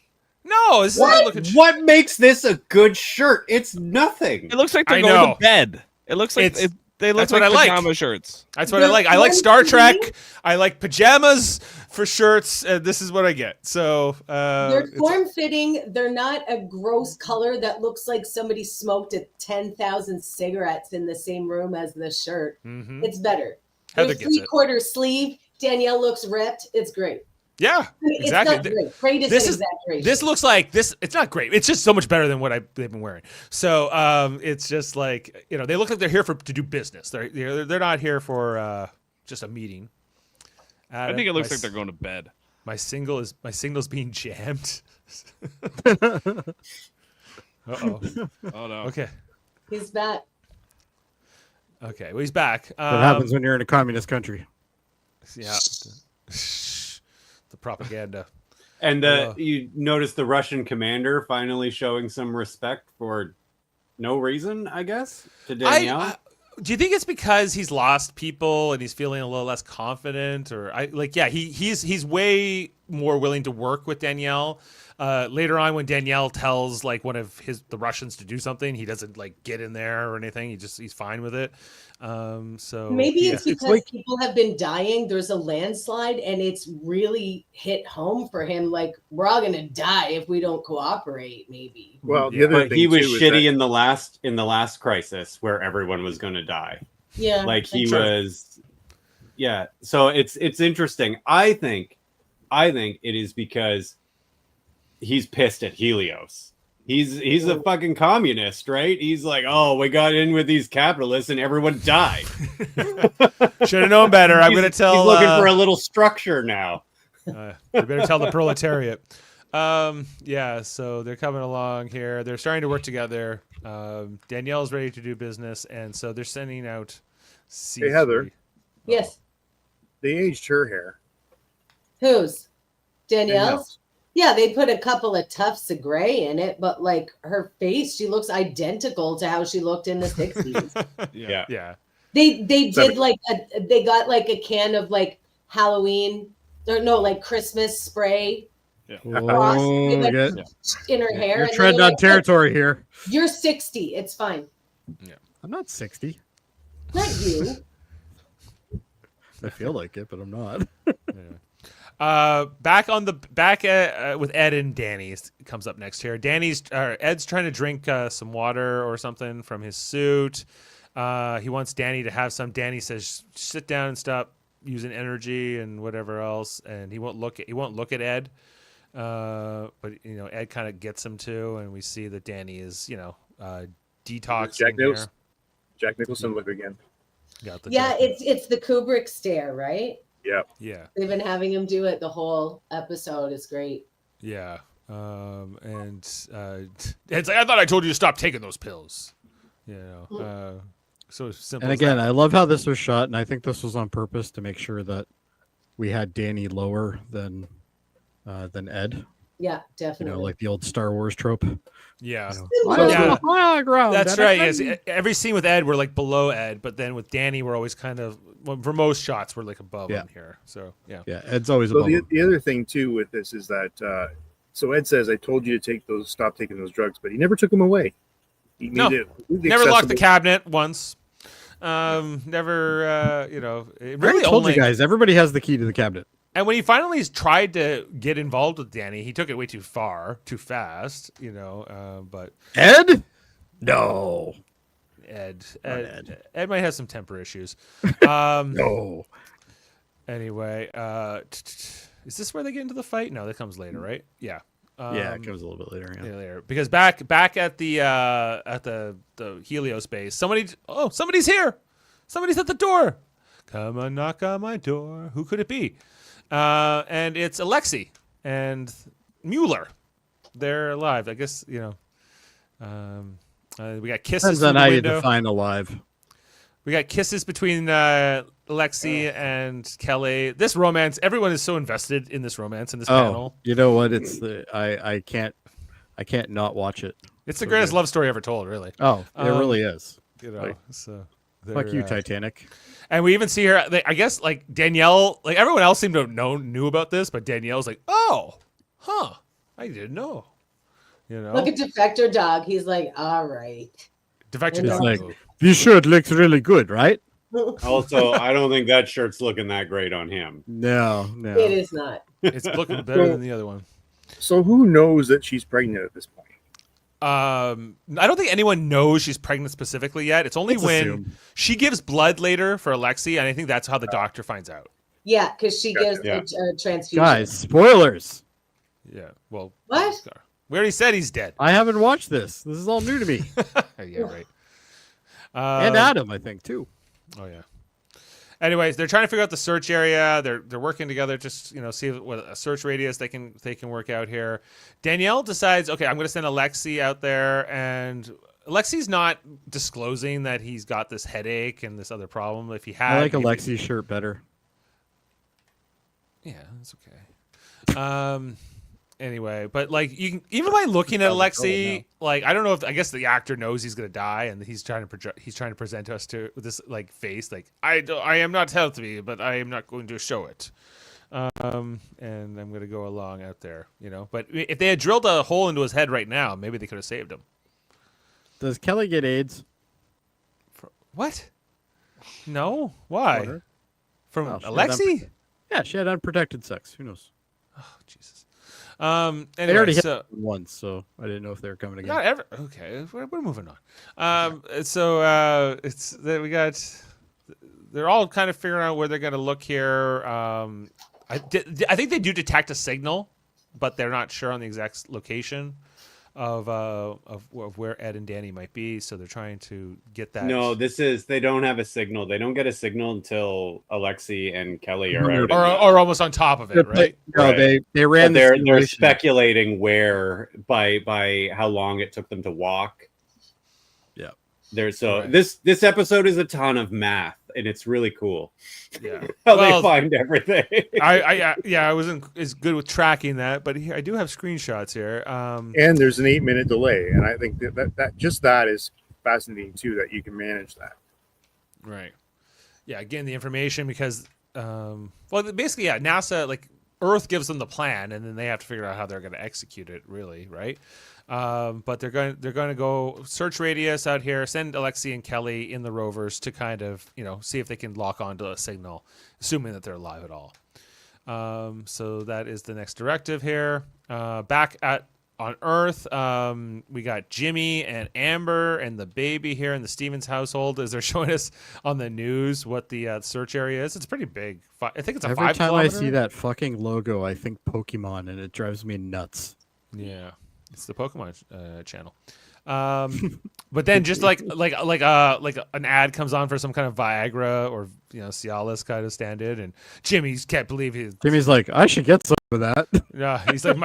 No, this is a good looking shirt. What makes this a good shirt? It's nothing. It looks like they're I going know. to bed. It looks like they look that's what like I like. pajama shirts. That's what I like. I like Star Trek. I like pajamas for shirts. This is what I get. So They're form fitting. They're not a gross color that looks like somebody smoked 10,000 cigarettes in the same room as the shirt. mhm. It's better. Heather There's gets it. 3/4 sleeve. Danielle looks ripped. It's great. Yeah, I mean, exactly. It's not great. Great is This an is exaggeration. this looks like this. It's not great. It's just so much better than what they've been wearing. So it's just like they look like they're here to do business. They're not here for just a meeting. I think it looks like they're going to bed. My signal's being jammed. Uh-oh. Oh no. Okay. He's back. Okay. Well, he's back. What happens when you're in a communist country? Yeah. The propaganda. And you notice the Russian commander finally showing some respect for no reason, I guess, to Danielle. Do you think it's because he's lost people and he's feeling a little less confident, or he's way more willing to work with Danielle. Later on, when Danielle tells like one of the Russians to do something, he doesn't like get in there or anything. He's fine with it. So maybe it's because people have been dying. There's a landslide, and it's really hit home for him. Like, we're all gonna die if we don't cooperate. Maybe. Well, the other thing he was too is shitty that- in the last crisis where everyone was going to die. Yeah. Like he that's true. was. Yeah. So it's interesting. I think it is because he's pissed at Helios. He's a fucking communist, right? He's like, oh, we got in with these capitalists and everyone died. should have known better. I'm going to tell. He's looking for a little structure now. You better tell the proletariat. Yeah, so they're coming along here. They're starting to work together. Danielle's ready to do business, and so they're sending out C3. Hey, Heather. Yes. They aged her hair. Whose? Danielle's? Danielle's. Yeah, they put a couple of tufts of gray in it, but like her face, she looks identical to how she looked in the 60s. Yeah. They did like they got like a can of like Halloween or no, like Christmas spray Frost, like, in her hair. You're and treading they're on like, territory here. You're 60. It's fine. I'm not 60. Not you. I feel like it, but I'm not. Back with Ed and Danny comes up next here. Ed's trying to drink some water or something from his suit. He wants Danny to have some. Danny says, "Sit down and stop using energy and whatever else." And he won't look at Ed. But Ed kind of gets him to, and we see that Danny is detoxing. Jack Nicholson look again. It's the Kubrick stare, right? Yeah. They've been having him do it the whole episode. It's great. Yeah. It's like, I thought I told you to stop taking those pills. So simple. And again, I love how this was shot, and I think this was on purpose to make sure that we had Danny lower than Ed. Yeah, definitely. Like the old Star Wars trope. Yeah. That's right. Yes. Every scene with Ed, we're like below Ed, but then with Danny, we're always kind of, for most shots, we're like above him here. So, yeah. Yeah, Ed's always So above him. the other thing, too, with this is that, so Ed says, I told you to stop taking those drugs, but he never took them away. He made it completely never locked the accessible. cabinet once. Never, it really I told you guys, everybody has the key to the cabinet. And when he finally tried to get involved with Danny, he took it way too fast, but Ed? No. Ed might have some temper issues. No. Anyway, is this where they get into the fight? No, that comes later, right? Yeah. Yeah, it comes a little bit later. Yeah, later. Because back at the Helios base, somebody's here. Somebody's at the door. Come and knock on my door. Who could it be? And it's Alexei and Mueller. They're alive. I guess, we got kisses Depends on through how the you window. define alive. We got kisses between Alexei and Kelly. This romance, everyone is so invested in this romance in this panel. You know what? It's I can't not watch it. It's the greatest love story ever told, really. Oh, it really is. Fuck you, Titanic. And we even see her. I guess like Danielle, like everyone else seemed to knew about this, but Danielle's like, "Oh, huh, I didn't know." Look at Defector Dog. He's like, "All right." Defector Dog. Like, this shirt looks really good, right? Also, I don't think that shirt's looking that great on him. No. It is not. It's looking better than the other one. So who knows that she's pregnant at this point? I don't think anyone knows she's pregnant specifically yet. It's only when assumed. she gives blood later for Alexei, and I think that's how the doctor finds out. Yeah, because she gives Yeah. a transfusion. Guys, spoilers. Yeah. Well, What? we already said he's dead. I haven't watched this. This is all new to me. Yeah, right. And Adam, I think, too. Oh yeah. Anyways, they're trying to figure out the search area. They're working together, just see what a search radius they can work out here. Danielle decides, okay, I'm going to send Alexi out there, and Alexi's not disclosing that he's got this headache and this other problem. If he had, I like Alexi's shirt better. Yeah, that's okay. Anyway, but like you can, even by looking at Alexi, like I don't know if I guess the actor knows he's gonna die, and he's trying to present us to with this like face, like I am not healthy, but I am not going to show it. And I'm gonna go along out there, But if they had drilled a hole into his head right now, maybe they could have saved him. Does Kelly get AIDS? What? No. Why? Water? From Oh, she had Alexi? Yeah, she had unprotected sex. Who knows? Oh Jesus. They Anyway, already hit so once, so I didn't know if they were coming again. not ever. Okay, we're moving on. So it's that we got. They're all kind of figuring out where they're going to look here. I think they do detect a signal, but they're not sure on the exact location of where Ed and Danny might be. So they're trying to get that. No, they don't have a signal. They don't get a signal until Alexi and Kelly are out. or almost on top of it, right? No, Right. they ran. But the they're simulation. speculating where by how long it took them to walk. Yeah. Right. This episode is a ton of math, and it's really cool. Yeah. How they find everything. I wasn't as good with tracking that, but here, I do have screenshots here. And there's an 8-minute delay, and I think that is fascinating too, that you can manage that. Right. Yeah, getting the information because, basically, yeah, NASA, like Earth gives them the plan, and then they have to figure out how they're going to execute it, really, right? But they're going to go search radius out here, send Alexi and Kelly in the rovers to kind of, see if they can lock onto a signal, assuming that they're alive at all. So that is the next directive here. Back on Earth, we got Jimmy and Amber and the baby here in the Stevens household as they're showing us on the news what the search area is. It's pretty big. I think it's a 5 Every time kilometer. I see that fucking logo, I think Pokemon, and it drives me nuts. Yeah, it's the Pokemon channel. But then just like an ad comes on for some kind of Viagra or Cialis kind of stand-in, and Jimmy's can't believe Jimmy's like, I should get some of that. Yeah, he's like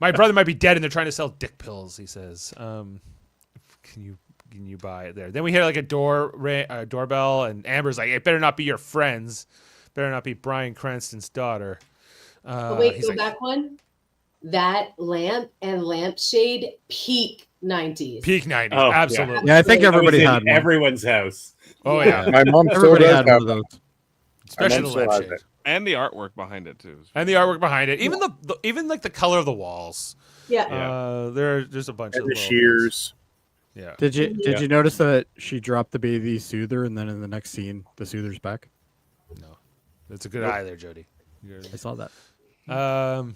my brother might be dead and they're trying to sell dick pills. He says, can you buy it there? Then we hear like a doorbell, and Amber's like, it better not be your friends, better not be Bryan Cranston's daughter. Wait, go back one. That lamp and lampshade peak 90s. Peak 90s, Oh, yeah. absolutely. Yeah, I think That was everybody in had one. everyone's house. Oh yeah, My mom still Everybody does had have one of those. especially the still has lampshade it. And the artwork behind it too. and the artwork behind it. Even even like the color of the walls. Yeah. There's a bunch And of the little shears. things. Yeah. Did you notice that she dropped the baby soother, and then in the next scene, the soother's back? No, it's a good eye there, Jody. I saw that.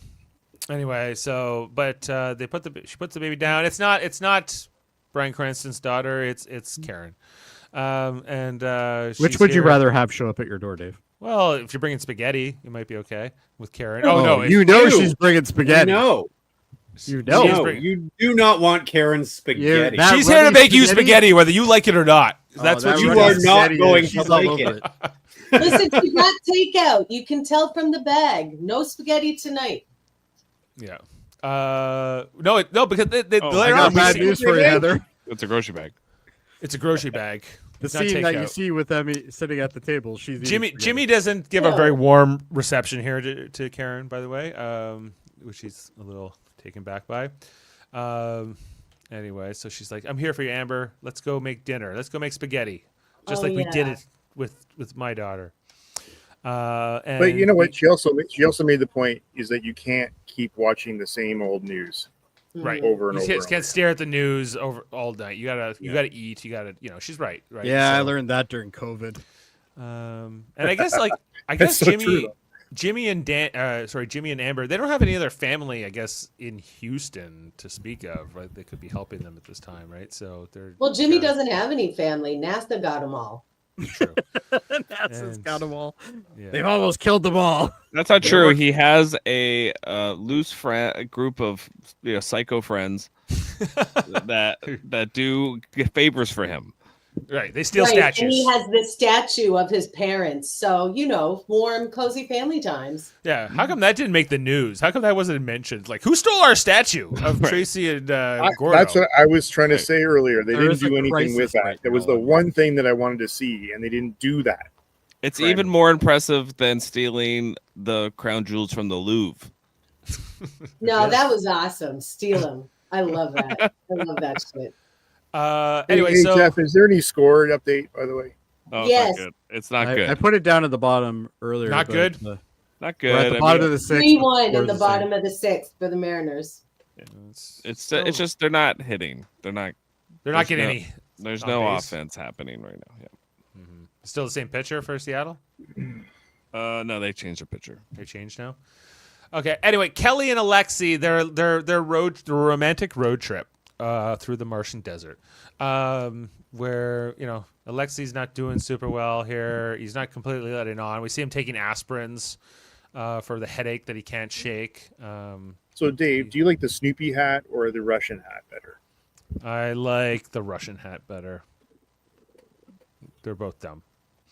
Anyway, so she puts the baby down. It's not Bryan Cranston's daughter. It's Karen. Which would you rather have show up at your door, Dave? Well, if you're bringing spaghetti, it might be okay with Karen. Oh no, you know you. she's bringing spaghetti. No, You know. She's no, bringing- you do not want Karen's spaghetti. that- she's here to runny make you spaghetti? spaghetti, whether you like it or not. That's Oh, what that you you runny are want. not spaghetti, going she's to all like over it. Listen, she got takeout. You can tell from the bag. No spaghetti tonight. Yeah. No, because they Oh, I later got on, bad news for you, Heather. It's a grocery bag. it's a grocery bag. The It's not scene that you takeout. see with them sitting at the table, she's eating spaghetti. Jimmy doesn't give a No. very warm reception here to Karen, by the way, which she's a little taken back by. Anyway, so she's like, "I'm here for you, Amber. Let's go make dinner. Let's go make spaghetti, just Oh, like we did yeah. it with my daughter." And But you know what? She also made the point is that you can't keep watching the same old news Right. over and You over. can't stare at the news over all night. You gotta eat. You gotta, she's right. Yeah, I So, learned that during COVID. And I guess That's so true, though. Jimmy and Amber, they don't have any other family, I guess, in Houston to speak of, right? They could be helping them at this time, right? So they're Well, Jimmy doesn't have any family. NASA got them all. True. NASA's got them all. Yeah. They've almost killed them all. That's not true. He has a loose a group of psycho friends that do favors for him. Right. They steal And statues. he has the statue of his parents. So, warm, cozy family times. Yeah. How come that didn't make the news? How come that wasn't mentioned? Like, who stole our statue of Tracy and Gordo? That's what I was trying to say earlier. They There didn't is a do anything with crisis that. right That was now. the one thing that I wanted to see, and they didn't do that. It's Right. even more impressive than stealing the crown jewels from the Louvre. No, that was awesome. Steal them. I love that. I love that shit. Anyway, Hey, so Jeff, is there any score update, by the way? Oh, Yes. it's not good. I put it down at the bottom earlier. Not but, good? Not we're at good. the bottom of the sixth. 3-1 We're in the same. bottom of the sixth for the Mariners. It's just they're not hitting. They're not getting any. There's on no base. offense happening right now. Yeah. Still the same pitcher for Seattle? No, they changed their pitcher. They changed now. Okay. Anyway, Kelly and Alexi, their romantic road trip through the Martian desert, where Alexi's not doing super well here. He's not completely letting on. We see him taking aspirins for the headache that he can't shake. So, Dave, do you like the Snoopy hat or the Russian hat better? I like the Russian hat better. They're both dumb.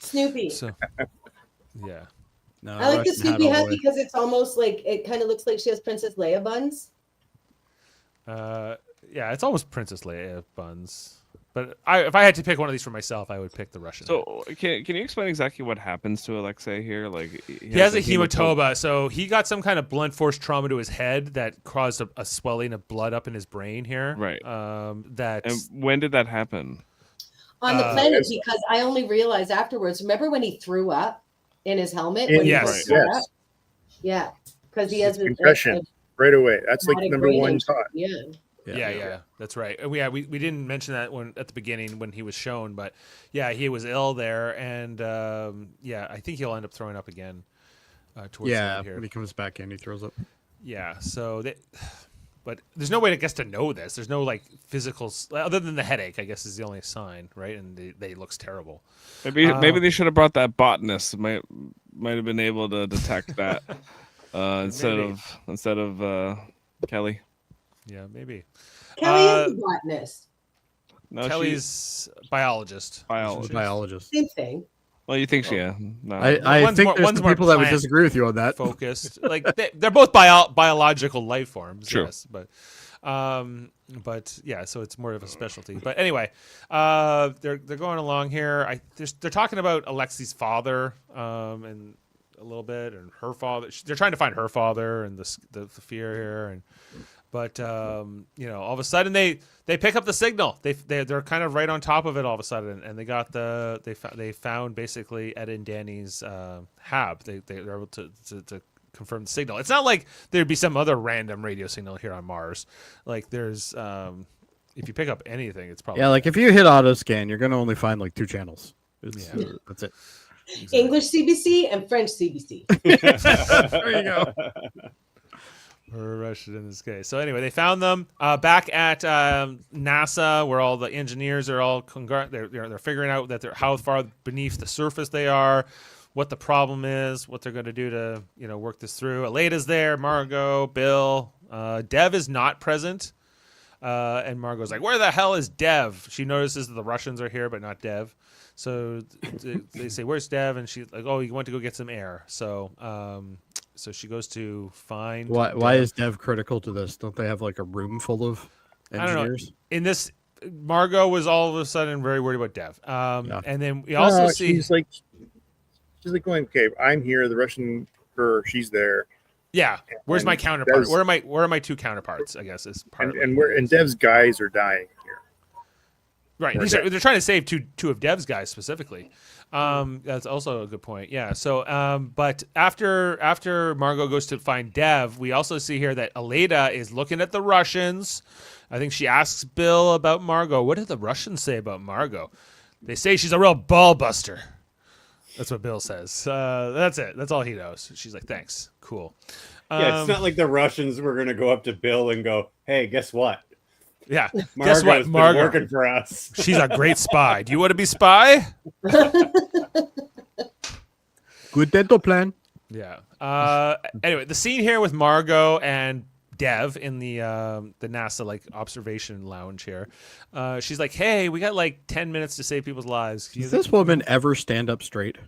Snoopy. So, yeah. No, I like the Russian Snoopy all the hat way. because it's almost like it kind of looks like she has Princess Leia buns. Yeah, it's almost Princess Leia buns. But if I had to pick one of these for myself, I would pick the Russian. So can you explain exactly what happens to Alexei here? Like he has a hematoma, so he got some kind of blunt force trauma to his head that caused a swelling of blood up in his brain here. Right. That And when did that happen? On the planet, because I only realized afterwards. Remember when he threw up in his helmet? When he Yes. was thrown Yes. up? Yeah, because he has Concussion. Right away. That's like traumatic number brain one injury. thought. Yeah. yeah, that's right. And we didn't mention that one at the beginning when he was shown, but yeah, he was ill there, and I think he'll end up throwing up again. Towards the end here. when he comes back in, he throws up. Yeah, so but there's no way, I guess, to know this. There's no like physical, other than the headache, I guess, is the only sign, right? And they looks terrible. Maybe they should have brought that botanist. Might have been able to detect that instead of Kelly. Yeah, maybe. Kelly is a botanist. No, Kelly's biologist. Biologist. Same thing. Well, you think she? Yeah. No. I One's think more- there's one's some more people that would plant disagree with you on that. Focused, like they're both biological life forms. True. Yes, but yeah, so it's more of a specialty. But anyway, they're going along here. They're talking about Alexi's father, and a little bit, and her father. They're trying to find her father, and the fear here, and. But all of a sudden they pick up the signal. They're kind of right on top of it all of a sudden, and they found basically Ed and Danny's hab. They're able to confirm the signal. It's not like there'd be some other random radio signal here on Mars. Like there's if you pick up anything, it's probably Like if you hit auto scan, you're gonna only find like 2 channels. That's it. exactly. English CBC and French CBC. There you go. Or Russian in this case. So anyway, they found them back at NASA, where all the engineers are all they're figuring out that how far beneath the surface they are, what the problem is, what they're going to do to work this through. Aleda's there, Margot, Bill, Dev is not present, and Margot's like, "Where the hell is Dev?" She notices that the Russians are here, but not Dev. So they say, "Where's Dev?" And she's like, "Oh, he went to go get some air." So she goes to find. Why is Dev critical to this? Don't they have like a room full of engineers? I don't know. In this, Margot was all of a sudden very worried about Dev. And then we also see she's like going, okay, I'm here. The Russian her, she's there. Yeah. Where's my And counterpart? Dev's- Where are my two counterparts? I guess is part of it. And Dev's guys are dying here. Right. They're trying to save two of Dev's guys specifically. That's also a good point. Yeah. So, but after Margot goes to find Dev, we also see here that Aleda is looking at the Russians. I think she asks Bill about Margot. What did the Russians say about Margot? They say she's a real ball buster. That's what Bill says. That's it. That's all he knows. She's like, thanks. Cool. Yeah, it's not like the Russians were going to go up to Bill and go, "Hey, guess what? Yeah. Margot's Guess what, been Margot? working for us. She's a great spy. Do you want to be spy? Good dental plan. Yeah. Anyway, the scene here with Margot and Dev in the NASA like observation lounge here. She's like, "Hey, we got like 10 minutes to save people's lives." Does this woman ever stand up straight?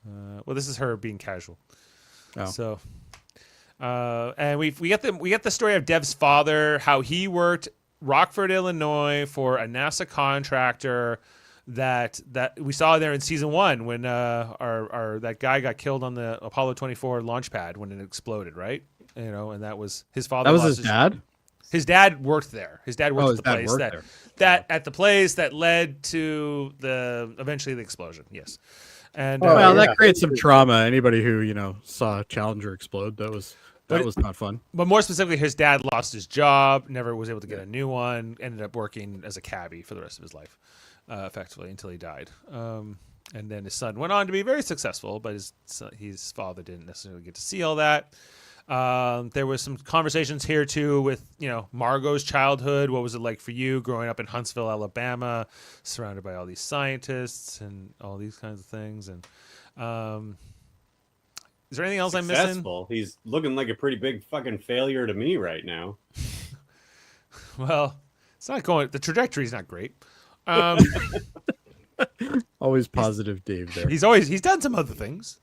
Well, this is her being casual. Oh. So, and we get the story of Dev's father, how he worked Rockford, Illinois, for a NASA contractor that we saw there in season 1 when our that guy got killed on the Apollo 24 launch pad when it exploded, right? You know, and that was his father. That was his dad. His dad worked there. His dad worked at the dad place worked that at the place that led to eventually the explosion. Yes. And Well, that creates some trauma. Anybody who saw Challenger explode, that was not fun. But more specifically, his dad lost his job, never was able to get a new one, ended up working as a cabbie for the rest of his life, effectively, until he died. And then his son went on to be very successful, but his father didn't necessarily get to see all that. There was some conversations here, too, with, Margot's childhood. What was it like for you growing up in Huntsville, Alabama, surrounded by all these scientists and all these kinds of things? And is there anything else I'm missing? Successful. He's looking like a pretty big fucking failure to me right now. Well, it's not going. The trajectory's not great. Always positive, Dave. There. He's done some other things,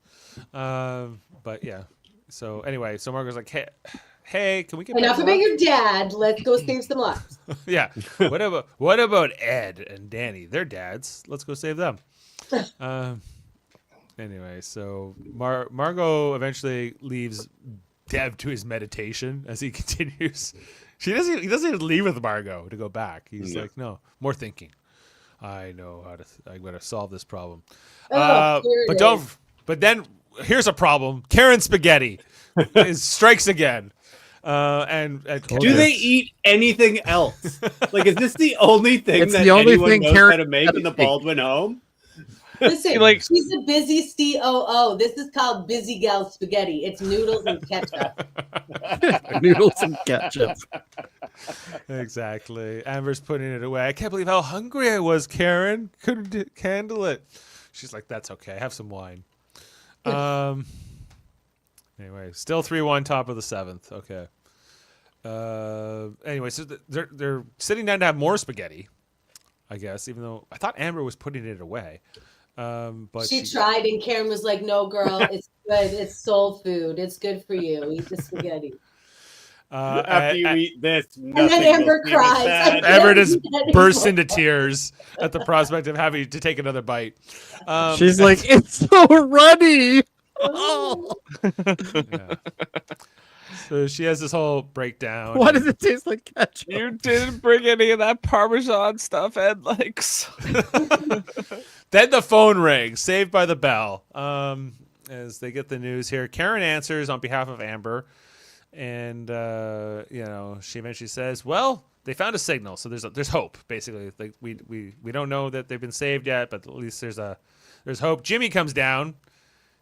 but yeah. So anyway, so Margot's like, hey, can we get enough about your dad? Let's go save some lives. Yeah. What about Ed and Danny? They're dads. Let's go save them. Anyway, so Margot eventually leaves Dev to his meditation as he continues. He doesn't even leave with Margot to go back. He's like, no, more thinking. I know I'm going to solve this problem. But then here's a problem. Karen Spaghetti strikes again. Do they eat anything else? Like, is this the only thing It's that the only anyone thing knows Karen how to make in the Baldwin home? Listen, Like- she's a busy COO. This is called Busy Gal Spaghetti. It's noodles and ketchup. Noodles and ketchup. Exactly. Amber's putting it away. I can't believe how hungry I was, Karen. Couldn't handle it. She's like, that's okay. Have some wine. Anyway, still 3-1, top of the 7th. Okay. Anyway, so they're sitting down to have more spaghetti, I guess, even though I thought Amber was putting it away. But she tried, and Karen was like, no, girl, it's good. It's soul food. It's good for you. Eat the spaghetti. After you eat this, And then Amber cries. Amber just bursts into tears at the prospect of having to take another bite. She's like, it's so runny. Yeah. So she has this whole breakdown. Why does it taste like ketchup? You didn't bring any of that Parmesan stuff Ed likes. Then the phone rings, saved by the bell. As they get the news here, Karen answers on behalf of Amber, and she eventually says, "Well, they found a signal, so there's hope. Basically, like we don't know that they've been saved yet, but at least there's hope." Jimmy comes down.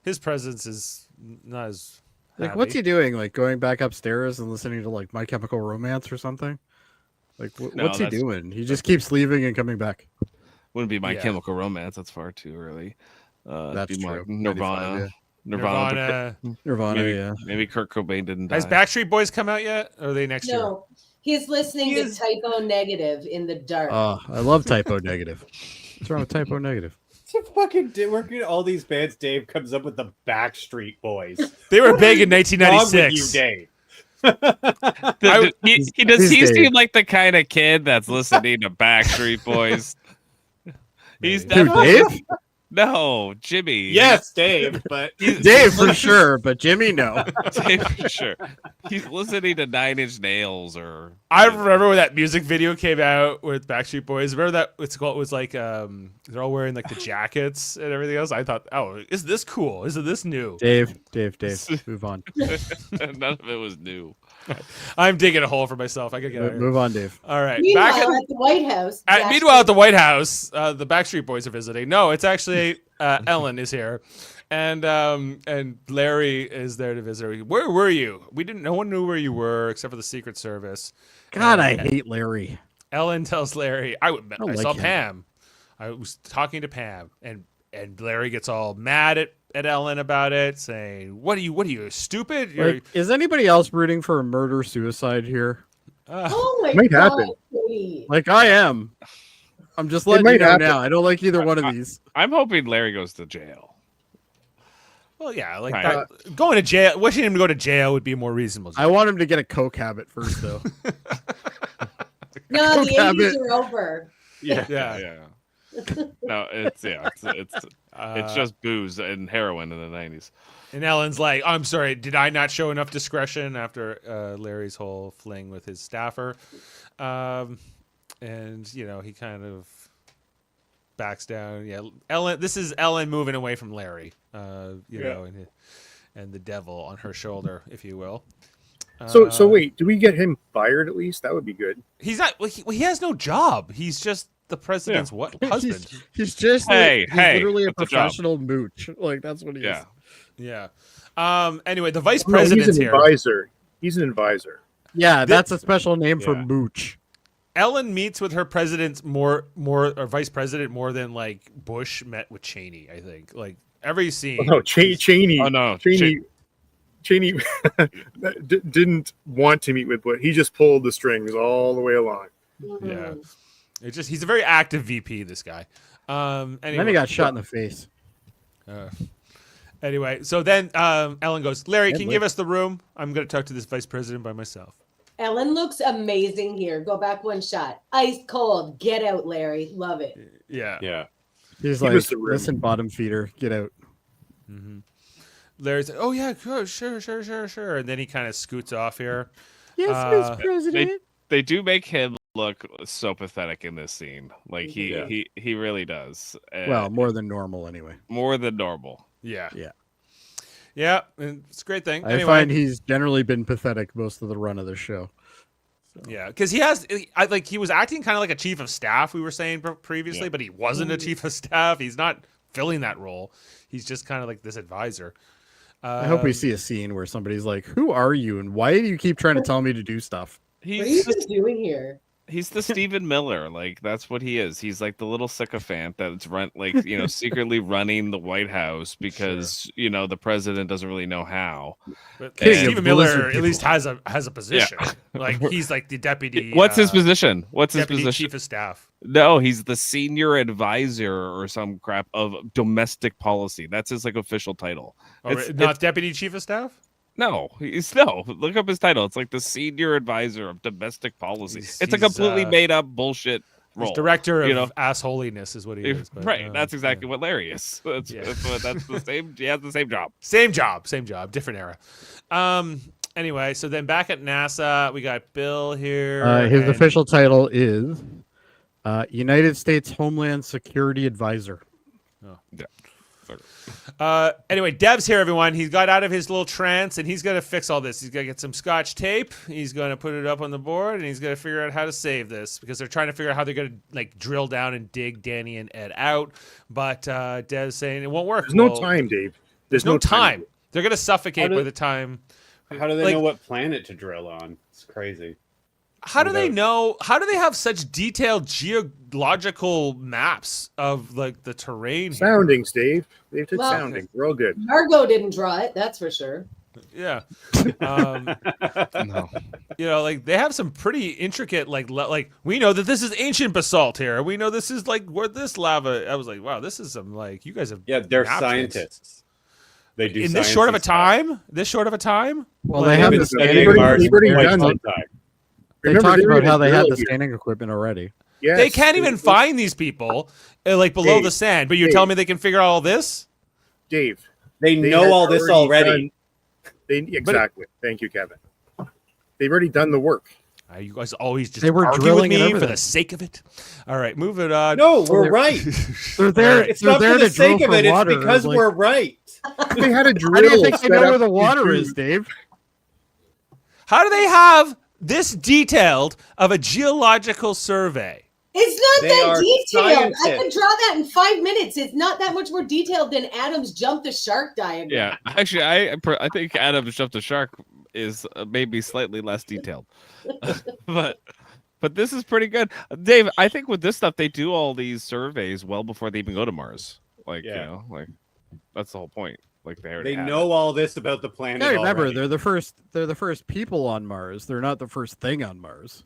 His presence is not as Like, happy. what's he doing? Like, going back upstairs and listening to like My Chemical Romance or something? Like, No, what's he that's- doing? He just keeps leaving and coming back. Wouldn't be My Yeah. Chemical Romance. That's far too early. That's It'd be more true. Nirvana. 95, Nirvana. Nirvana, Maybe, yeah. maybe Kurt Cobain didn't die. Has Backstreet Boys come out yet? Or are they next year? No, he's listening to Typo Negative in the dark. Oh, I love Typo Negative. What's wrong with Typo Negative? It's a fucking working all these bands. Dave comes up with the Backstreet Boys. They were big in What's wrong with 1996. you, Dave? Does he Dave. seem like the kind of kid that's listening to Backstreet Boys? He's Maybe. Who, definitely Dave? no Jimmy. Yes, Dave, but Dave for sure, but Jimmy, no. Dave for sure. He's listening to 9 Inch Nails or. I remember when that music video came out with Backstreet Boys. Remember that it's called? It was like they're all wearing like the jackets and everything else. I thought, oh, is this cool? Is this new? Dave, move on. None of it was new. I'm digging a hole for myself. I gotta get out of here. Move on, Dave. All right. Meanwhile, Back at the White House. meanwhile, at the White House, the Backstreet Boys are visiting. No, it's actually Ellen is here, and Larry is there to visit her. Where were you? No one knew where you were except for the Secret Service. God, I hate Larry. Ellen tells Larry, I don't saw like him. Pam. I was talking to Pam, and Larry gets all mad at Ellen about it, saying, "What are you stupid? You're, Like, is anybody else rooting for a murder suicide here? Oh my Might God. happen. Jody. Like, I am. I'm just letting might you know happen. now. I don't like either one of these. I'm hoping Larry goes to jail. well, yeah, like Right. that. Going to jail, wishing him to go to jail would be more reasonable. I want him to get a coke habit first, though. No, the Damn 80s it. are over. Yeah. Yeah. No, it's just booze and heroin in the 90s. And Ellen's like, I'm sorry, did I not show enough discretion after Larry's whole fling with his staffer? And, he kind of backs down. Yeah, Ellen. This is Ellen moving away from Larry, know, and the devil on her shoulder, if you will. So wait, do we get him fired at least? That would be good. He's not. Well, he has no job. He's just the president's husband. He's just Hey, he's literally a what's the job? professional mooch. Like, that's what he is. Yeah. Yeah. Anyway, the vice No, president's he's an here. advisor. He's an advisor. Yeah, that's a special name for Yeah. mooch. Ellen meets with her president or vice president more than like Bush met with Cheney. I think like every scene. Oh, no, Cheney. Oh no, Cheney didn't want to meet with Bush. He just pulled the strings all the way along. Yeah, it's just he's a very active VP. This guy. Anyway, Then he got shot in the face. Anyway, so then Ellen goes, Larry, can you Ed give us the room? I'm going to talk to this vice president by myself. Ellen looks amazing here. Go back one shot. Ice cold. Get out, Larry. Love it. Yeah. Yeah. He's He like, was the room. listen, bottom feeder, get out. Mm-hmm. Larry's like, oh, yeah, sure. And then he kind of scoots off here. Yes, Miss President. They do make him look so pathetic in this scene. Like Yeah. he really does. Well, more than normal anyway. more than normal. Yeah. Yeah. Yeah, and it's a great thing. I find he's generally been pathetic most of the run of the show. Yeah, because he was acting kind of like a chief of staff, we were saying previously, but he wasn't a chief of staff. He's not filling that role. He's just kind of like this advisor. I hope we see a scene where somebody's like, who are you and why do you keep trying to tell me to do stuff? What are you He's guys doing here? he's the Stephen Miller. Like that's what he is. He's like the little sycophant that's secretly running the White House because the president doesn't really know how. But King of Stephen Blizzard Miller at least people. has a position. Like he's like the deputy. What's his position? What's his Deputy position? chief of staff. No, he's the senior advisor or some crap of domestic policy. That's his like official title. Oh, It's- not deputy chief of staff. No, look up his title. It's like the senior advisor of domestic policy. He's- It's a he's, completely made up bullshit He's role. director of you know? assholiness is what he is. But, Right, that's exactly what Larry is. That's the same. He has the same job. Same job, different era. Anyway, so then back at NASA, we got Bill here. His and- official title is United States Homeland Security Advisor. Anyway, Dev's here, everyone. He's got out of his little trance, and he's going to fix all this. He's going to get some Scotch tape. He's going to put it up on the board, and he's going to figure out how to save this because they're trying to figure out how they're going to like drill down and dig Danny and Ed out. But Dev's saying it won't work. There's no Well, time, Dave. There's no time. They're going to suffocate by the time. How do they Like- know what planet to drill on? It's crazy. How do they Without- know? How do they have such detailed geological maps of like the terrain? here? Soundings, Dave. They took Well- soundings. We're all good. Margot didn't draw it, that's for sure. Yeah. No. Like they have some pretty intricate, like we know that this is ancient basalt here. We know this is like where this lava. I was like, wow, this is some like you guys have. Yeah, they're mapped scientists. They do in this short of a sciencey stuff. time. This short of a time. Well, They've they have been the studying standing. Mars They've already for quite done some it. time. They Remember, talked they were about how gonna they had drill the here. standing equipment already. Yes, They can't even find these people, like below Dave, the sand. But you're Dave. telling me they can figure out all this? Dave. They They know had all this already. Exactly. Thank you, Kevin. They've already done the work. You guys always just They were argue with drilling and me for the everything. sake of it. All right, moving on. No, we're they're- right. They're there. It's they're not there for the to drill sake of for it. It's water. because Like, we're right. They had a drill. How do you think they set know up where the to water do- is, Dave? How do they have this detailed of a geological survey? It's not They that are detailed. I scientists. could draw that in 5 minutes. It's not that much more detailed than Adam's jump the shark diagram. Yeah, actually, I think Adam's jumped the shark is maybe slightly less detailed, but But this is pretty good, Dave. I think with this stuff, they do all these surveys well before they even go to Mars. Like, you know, like that's the whole point. Like They know all this about the planet. Yeah, remember already. they're the first people on Mars. They're not the first thing on Mars.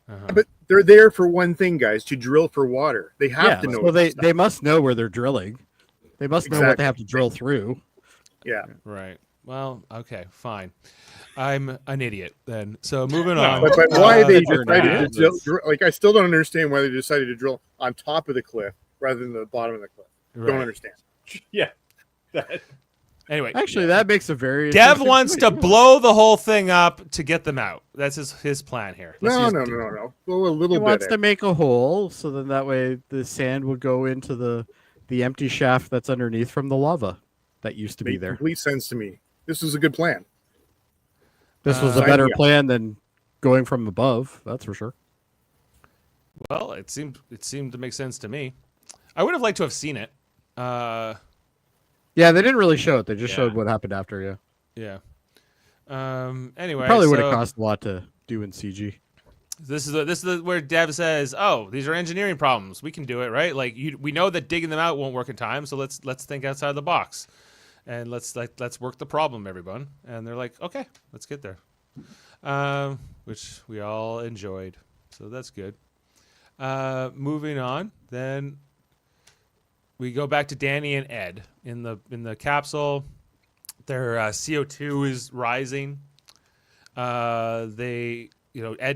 But they're there for one thing, guys, to drill for water. They have to know. So this they stuff. must know where they're drilling. They must know what they Exactly. have to drill through. Yeah. Right. Well, okay, fine. I'm an idiot then. So moving on. But why they you're decided not. to drill, like, I still don't understand why they decided to drill on top of the cliff rather than the bottom of the cliff. Right. Don't understand. Yeah. That, Anyway, Actually, that makes a very Dev interesting wants to point. blow the whole thing up to get them out. That's his plan here. Let's No. use- Go a little He bit. wants to make a hole so then that way the sand would go into the empty shaft that's underneath from the lava that used to be Made there. complete sense to me. This is a good plan. This was a Sign better me up. plan than going from above. That's for sure. Well, it seemed to make sense to me. I would have liked to have seen it. Yeah, they didn't really show it. They just Yeah. showed what happened after. Yeah, Anyway, probably would have so cost a lot to do in CG. this is where Dev says, "Oh, these are engineering problems. We can do it, right? Like we know that digging them out won't work in time, so let's think outside the box, and let's work the problem, everyone." And they're like, "Okay, let's get there," which we all enjoyed, so that's good. Moving on, then we go back to Danny and Ed in the capsule. Their CO2 is rising. Ed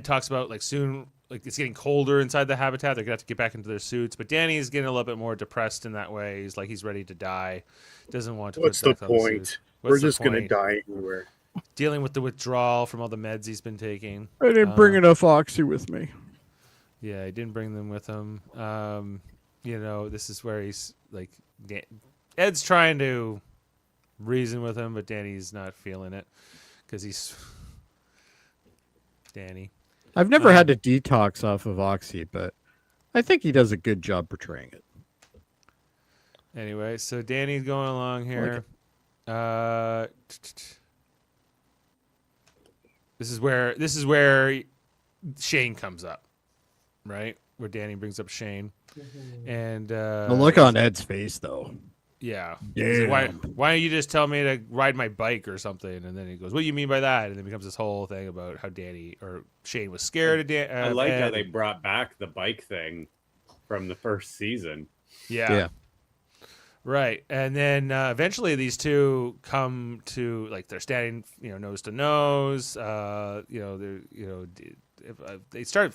talks about like soon, like it's getting colder inside the habitat. They're gonna have to get back into their suits. But Danny's getting a little bit more depressed in that way. He's like he's ready to die. Doesn't want to. What's put the back on point? suit. We're What's the just going to point? die anywhere. Dealing with the withdrawal from all the meds he's been taking. I didn't bring enough oxy with me. Yeah, he didn't bring them with him. This is where he's like, Ed's trying to reason with him, but Danny's not feeling it because he's Danny. I've never had to detox off of oxy, but I think he does a good job portraying it. Anyway, so Danny's going along here. This is where Shane comes up, right? Where Danny brings up Shane, and The look on Ed's face, though. yeah. He's like, Damn. why don't you just tell me to ride my bike or something? And then he goes, "What do you mean by that?" And then it becomes this whole thing about how Danny or Shane was scared of Dan. I like how Ed. they brought back the bike thing from the first season. Yeah. Right. And then eventually these two come to like they're standing, nose to nose. They start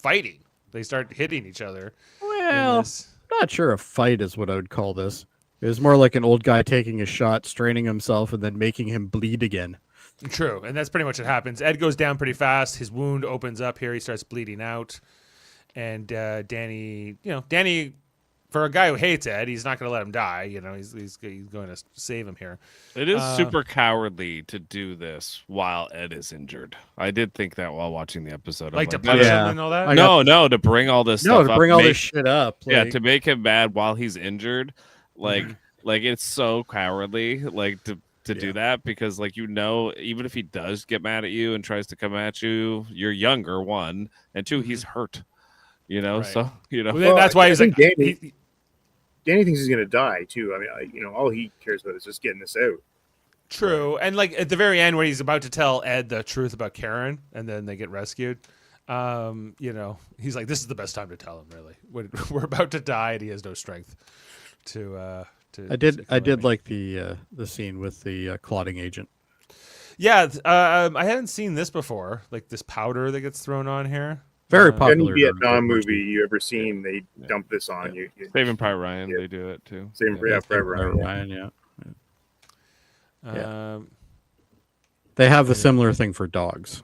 fighting. They start hitting each other. in Well, this. not sure a fight is what I would call this. It was more like an old guy taking a shot, straining himself, and then making him bleed again. True. And that's pretty much what happens. Ed goes down pretty fast. His wound opens up here. He starts bleeding out. And Danny, for a guy who hates Ed, he's not going to let him die. He's going to save him here. It is super cowardly to do this while Ed is injured. I did think that while watching the episode. I'm Like to like, punch Yeah. him and all that? I no, to bring all this No, stuff to up, bring all make- this shit up. yeah, like- to make him mad while he's injured, like it's so cowardly, like to do that because even if he does get mad at you and tries to come at you, you're younger, one, and two, he's hurt. Right. So Well, then that's why he's I like, think Danny thinks he's going to die too. I mean, all he cares about is just getting this out. true. And like at the very end when he's about to tell Ed the truth about Karen and then they get rescued, he's like, this is the best time to tell him, really. We're about to die and he has no strength to I did kill me. like the scene with the clotting agent. Yeah, I hadn't seen this before, like this powder that gets thrown on here. Very Any popular. Vietnam movie you ever seen, they dump this on you. Saving Private Ryan, they do it too. Same for forever. Ryan, yeah. They Yeah. have a similar thing for dogs.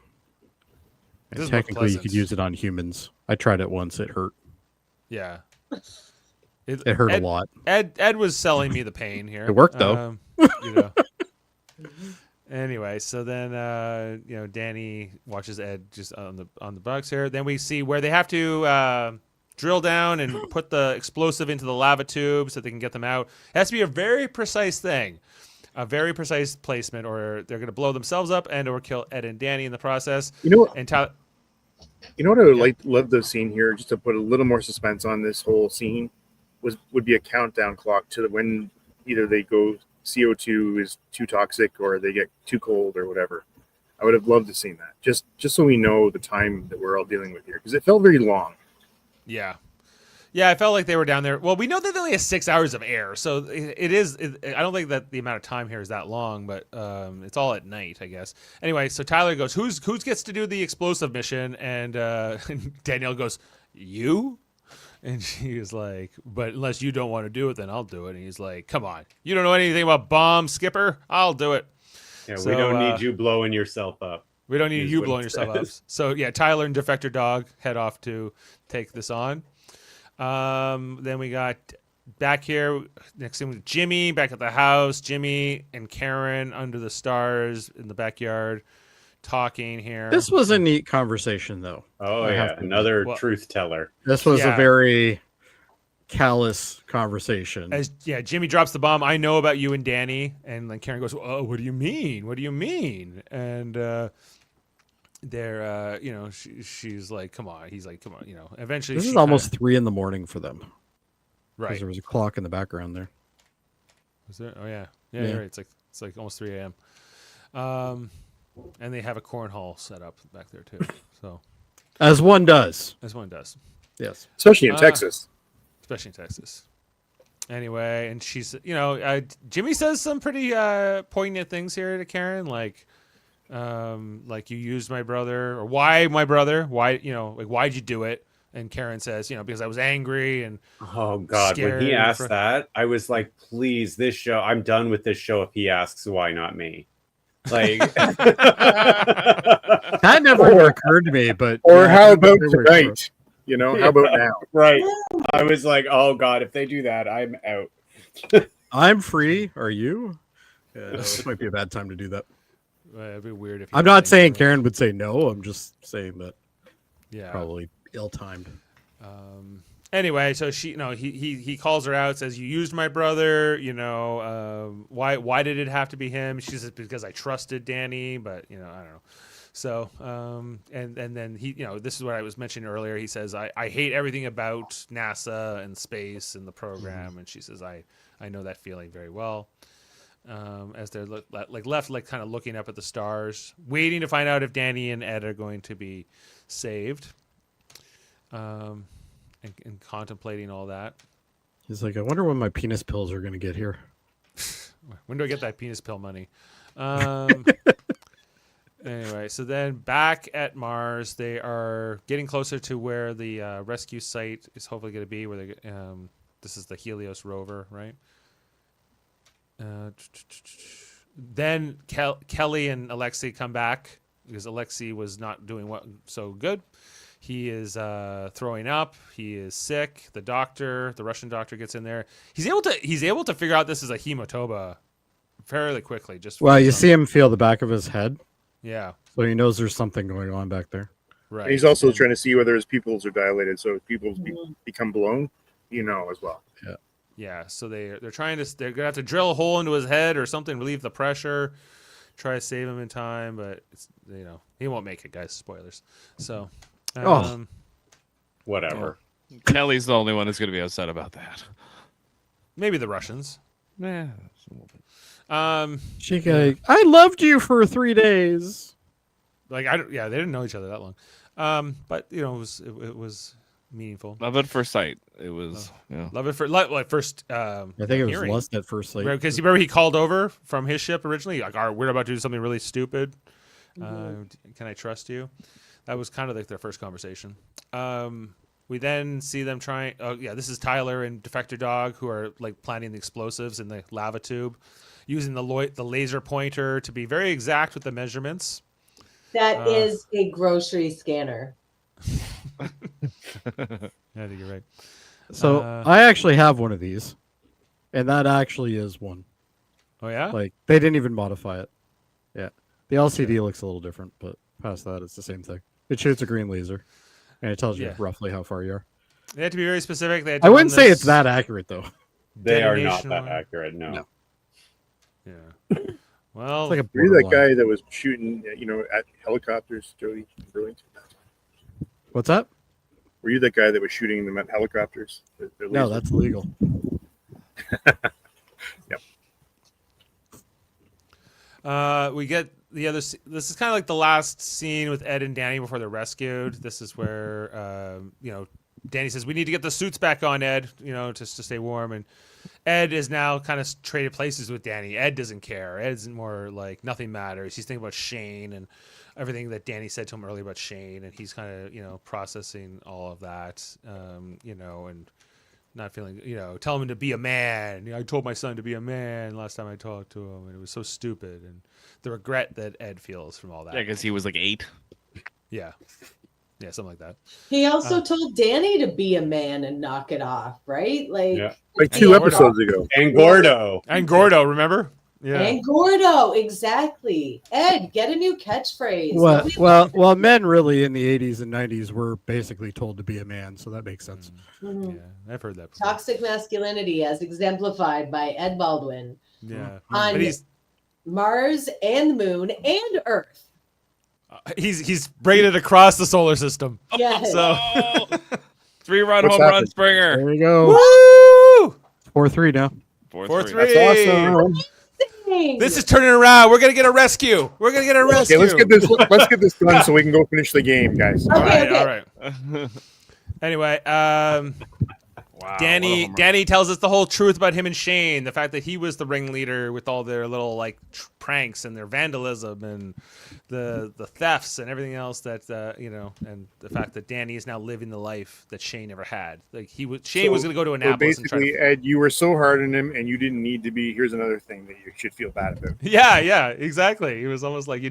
And Doesn't look technically, you could pleasant. use it on humans. I tried it once. It hurt. Yeah. It hurt a lot. Ed was selling me the pain here. It worked, though. Anyway, so then Danny watches Ed just on the box here. Then we see where they have to drill down and put the explosive into the lava tube so they can get them out. It has to be a very precise thing, a very precise placement, or they're going to blow themselves up and or kill Ed and Danny in the process. You know what? And You know what I would love the scene here, just to put a little more suspense on this whole scene, would be a countdown clock to when either they go CO2 is too toxic or they get too cold or whatever. I would have loved to seen that, just so we know the time that we're all dealing with here, because it felt very long. Yeah. Yeah, I felt like they were down there. Well, we know that they only have 6 hours of air, so it is. I don't think that the amount of time here is that long, but it's all at night, I guess. Anyway, so Tyler goes, "Who gets to do the explosive mission?" And Danielle goes, "You?" And she's like, "But unless you don't want to do it, then I'll do it." And he's like, "Come on, you don't know anything about bombs, Skipper. I'll do it." Yeah, So, we don't need you blowing yourself up. We don't need Is you what blowing it yourself up. says. So yeah, Tyler and Defector Dog head off to take this on. Then we got back here next thing with Jimmy back at the house. Jimmy and Karen under the stars in the backyard talking here. This was a neat conversation, though. Oh I have yeah, to- another Well- truth teller. This was Yeah. a very callous conversation. Jimmy drops the bomb. I know about you and Danny, and then Karen goes, "Oh, what do you mean? What do you mean?" And they're, she's like, "Come on." He's like, "Come on." Eventually, This she is almost 3 a.m. for them. kinda, Because right. there was a clock in the background there. Was there? Oh yeah, Yeah. You're right. It's like almost 3 a.m. And they have a cornhole set up back there too. So As one does. as one does, Yes. Especially in Texas. especially in Texas. Anyway, and she's, Jimmy says some pretty poignant things here to Karen, like you used my brother, or why my brother? Why, like why'd you do it? And Karen says, because I was angry and Oh God, when he Scared asked for- that, I was like, please, this show, I'm done with this show if he asks why not me. Like That never even occurred to me, but Or yeah, how about they were- tonight? How about now? right. I was like, oh God, if they do that, I'm out. I'm free. Are you? Yeah, no, this might be a bad time to do that. it'd be weird if he I'm was not saying angry. Karen would say no. I'm just saying that Yeah. probably ill-timed. Anyway, so she, he calls her out, says, "You used my brother. Why did it have to be him?" She says, "Because I trusted Danny, but I don't know." So, and then he, this is what I was mentioning earlier. He says, "I hate everything about NASA and space and the program," and she says, "I know that feeling very well." As they're left kind of looking up at the stars, waiting to find out if Danny and Ed are going to be saved. And contemplating all that. He's like, I wonder when my penis pills are going to get here. When do I get that penis pill money? Anyway, so then back at Mars, they are getting closer to where the rescue site is hopefully going to be. Where they, this is the Helios rover, right? Then Kelly and Alexei come back because Alexei was not doing so good. He is throwing up. He is sick. The Russian doctor, gets in there. He's able to figure out this is a hematoba fairly quickly. Well, you see him feel the back of his head, yeah, so he knows there's something going on back there. right. And he's also And- trying to see whether his pupils are dilated. So if pupils become blown, as well. Yeah, so they're gonna have to drill a hole into his head or something, relieve the pressure, try to save him in time, but it's he won't make it, guys. Spoilers. So, Whatever. Kelly's the only one who's going to be upset about that. maybe the Russians. Yeah. She goes, I loved you for 3 days. They didn't know each other that long. But it was meaningful. Love at first sight. It was, Love it first. I think it was hearing. lust at first sight. Because you remember he called over from his ship originally, like, "All right, we're about to do something really stupid. Can I trust you?" That was kind of like their first conversation. We then see them trying. Oh yeah, this is Tyler and Defector Dog who are like planting the explosives in the lava tube, using the laser pointer to be very exact with the measurements. That is a grocery scanner. I think you're right. So I actually have one of these, and that actually is one. Oh yeah. Like they didn't even modify it. Yeah, the LCD looks a little different, but past that, it's the same thing. It shoots a green laser, and it tells you Yeah. roughly how far you are. They had to be very specific. They had to I wouldn't run say this it's that accurate though. They are not detonation that one. accurate. No. Yeah. Well, It's like a You're that borderline. guy that was shooting, at helicopters, Jody, Burlington. What's up? Were you that guy that was shooting them at helicopters? No, that's illegal. We get the other. This is kind of like the last scene with Ed and Danny before they're rescued. This is where Danny says, "We need to get the suits back on, Ed. Just to stay warm." And Ed is now kind of traded places with Danny. Ed doesn't care. Ed's more like nothing matters. He's thinking about Shane and everything that Danny said to him earlier about Shane, and he's kind of processing all of that, and not feeling, tell him to be a man. I told my son to be a man last time I talked to him, and it was so stupid. And the regret that Ed feels from all that. Yeah, because he was like 8. Yeah, something like that. He also told Danny to be a man and knock it off, right? Yeah. Like 2 episodes ago. And Gordo. And Gordo, remember? Yeah. And Gordo, exactly. Ed, get a new catchphrase. Well, men really in the 80s and 90s were basically told to be a man, so that makes sense. Mhm. Yeah, I've heard that before. Toxic masculinity as exemplified by Ed Baldwin Yeah, on but he's Mars and the Moon and Earth. he's bringing it across the solar system. Yes. So 3-run What's home run happened? Springer. There you go. woo! 4-3 now. 4-3. That's awesome. This is turning around. We're gonna get a rescue. Okay, let's get this. Let's get this done so we can go finish the game, guys. Okay, All right. Anyway, Wow, Danny tells us the whole truth about him and Shane. The fact that he was the ringleader with all their little pranks and their vandalism and the thefts and everything else that and the fact that Danny is now living the life that Shane never had. Like Shane was going to go to So Annapolis and try basically, to... Ed, you were so hard on him, and you didn't need to be. Here's another thing that you should feel bad about. Yeah, exactly. He was almost like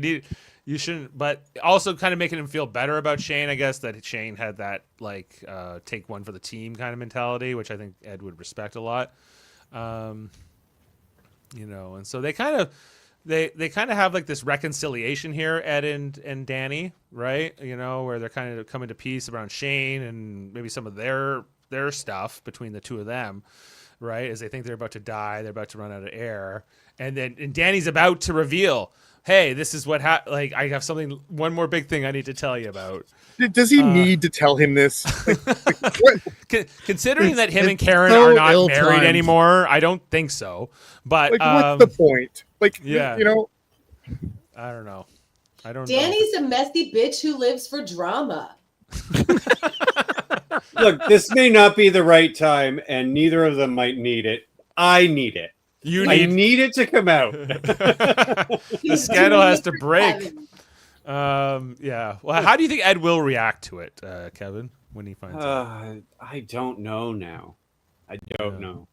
you shouldn't, but also kind of making him feel better about Shane, I guess, that Shane had that take one for the team kind of mentality, which I think Ed would respect a lot. And so they kind of have like this reconciliation here, Ed and Danny, right? Where they're kind of coming to peace around Shane and maybe some of their stuff between the two of them, right? As they think they're about to die, they're about to run out of air, and Danny's about to reveal, hey, this is what I have one more big thing I need to tell you about. Does he need to tell him this? Considering that him and Karen so are not ill-timed. married anymore, I don't think so. But What's the point? yeah. I don't know. Danny's a messy bitch who lives for drama. Look, this may not be the right time, and neither of them might need it. I need it. I need it to come out. The scandal has to break. Yeah. Well, how do you think Ed will react to it, Kevin, when he finds out? I don't know now. I don't know.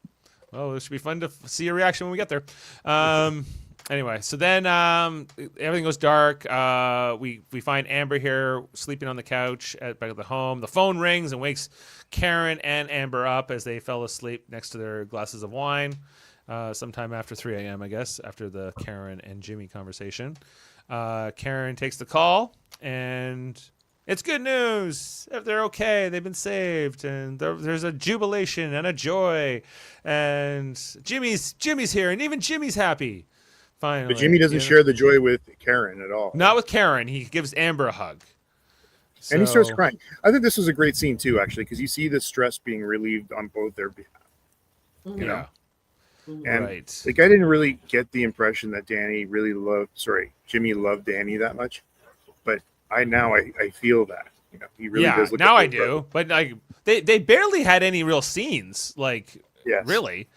Well, it should be fun to see your reaction when we get there. Anyway, so then everything goes dark. We find Amber here sleeping on the couch back at the home. The phone rings and wakes Karen and Amber up as they fell asleep next to their glasses of wine. Sometime after 3 a.m., I guess, after the Karen and Jimmy conversation. Karen takes the call, and it's good news. They're okay. They've been saved, and there's a jubilation and a joy. And Jimmy's here, and even Jimmy's happy. Finally. But Jimmy doesn't share the joy with Karen at all. Not with Karen. He gives Amber a hug. And he starts crying. I think this was a great scene, too, actually, because you see the stress being relieved on both their behalf. Mhm. You know? And right. I didn't really get the impression that Jimmy loved Danny that much. But I feel that. He really does look now at I do. But they barely had any real scenes, Yes. really.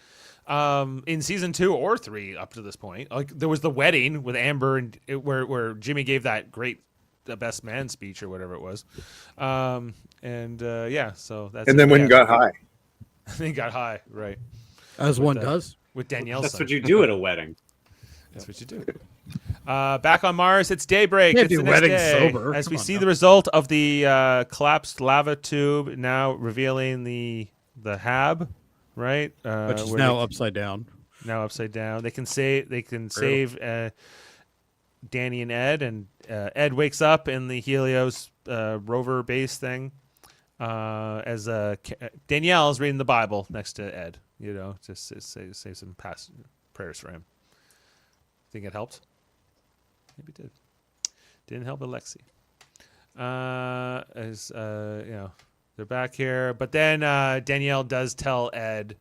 In season 2 or 3 up to this point. There was the wedding with Amber and where Jimmy gave that great the best man speech or whatever it was. So that's And then when he got high. he got high, right. As one does. With Danielle. That's what you do at a wedding. That's what you do. Back on Mars, it's daybreak. Can't It's do the next weddings day, sober. as Come we on see now. the result of the collapsed lava tube, now revealing the hab, right? Which is where now upside down. now upside down. They can save Danny and Ed, and Ed wakes up in the Helios rover base thing as Danielle is reading the Bible next to Ed. Just to say some prayers for him. Think it helped? Maybe it did. Didn't help Alexi. As they're back here, but then Danielle does tell Ed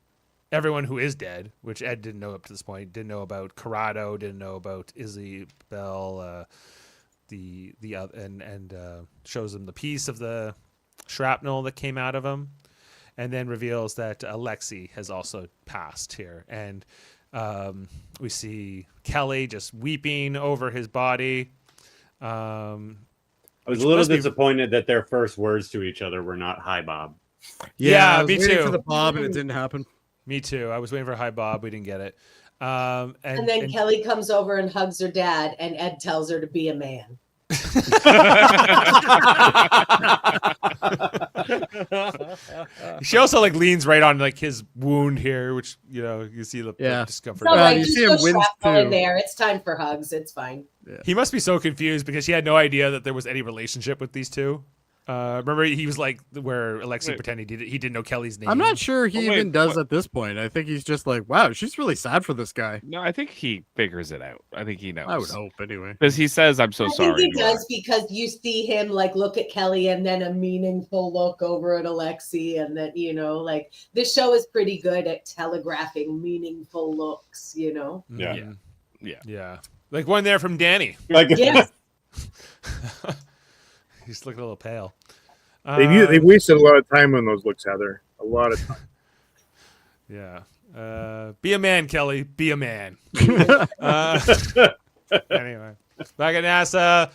everyone who is dead, which Ed didn't know up to this point. Didn't know about Corrado, didn't know about Isabel, the other, and shows him the piece of the shrapnel that came out of him, and then reveals that Alexi has also passed here, and we see Kelly just weeping over his body. I was a little disappointed that their first words to each other were not "Hi, Bob." Yeah, I was me waiting too. for the Bob, and it didn't happen. Me too. I was waiting for hi Bob. We didn't get it. And then Kelly comes over and hugs her dad, and Ed tells her to be a man. She also like leans right on like his wound here, which you see the discomfort. So you just see go him wince shrapnel in too. there. It's time for hugs. It's fine. Yeah. He must be so confused because he had no idea that there was any relationship with these two. Remember, he was like where Alexi pretended he didn't know Kelly's name. I'm not sure he even does what? at this point. I think he's just like, wow, she's really sad for this guy. No, I think he figures it out. I think he knows. I would hope anyway. Because he says, "I'm so I sorry." think he does because you see him like look at Kelly and then a meaningful look over at Alexi, and then like this show is pretty good at telegraphing meaningful looks. Yeah. Like one there from Danny. Yes. He's looking a little pale. They've wasted a lot of time on those looks, Heather. A lot of time. Yeah. Be a man, Kelly. Be a man. Anyway, back at NASA,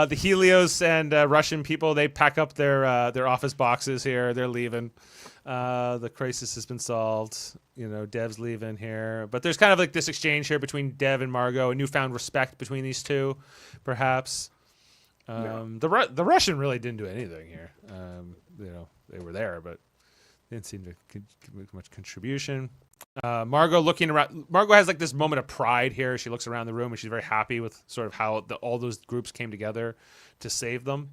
the Helios and Russian people, they pack up their office boxes here. They're leaving. The crisis has been solved. Dev's leaving here. But there's kind of like this exchange here between Dev and Margot, a newfound respect between these two, perhaps. The Russian really didn't do anything here. They were there, but didn't seem to make much contribution. Margot looking around. Margot has like this moment of pride here. She looks around the room and she's very happy with sort of how all those groups came together to save them.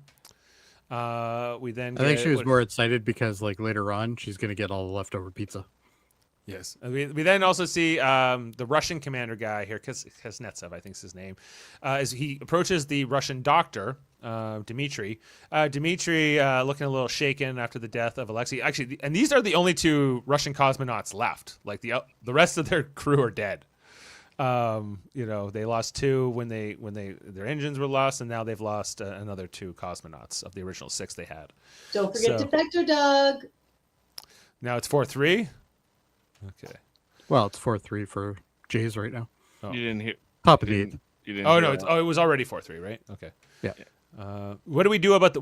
I think she was more excited because like later on she's gonna get all the leftover pizza. Yes. We then also see the Russian commander guy here, Kuznetsov, I think is his name, as he approaches the Russian doctor, Dmitry. Dmitry looking a little shaken after the death of Alexei. Actually, and these are the only two Russian cosmonauts left. Like the rest of their crew are dead. They lost two when their engines were lost, and now they've lost another two cosmonauts of the original 6 they had. Don't forget Defector Doug. Now it's 4-3. Okay. Well, it's 4-3 for Jays right now. Oh. You didn't hear. Top of the 8th. You didn't Oh hear no! that. It was already 4-3, right? Okay. Yeah. What do we do about the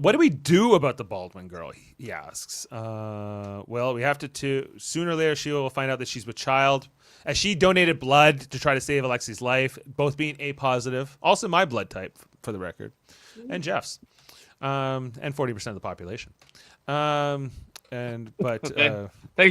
Baldwin girl? He asks. Well, we have to sooner or later she will find out that she's with child, as she donated blood to try to save Alexi's life, both being A positive, also my blood type for the record, and Jeff's, and 40% of the population. Thank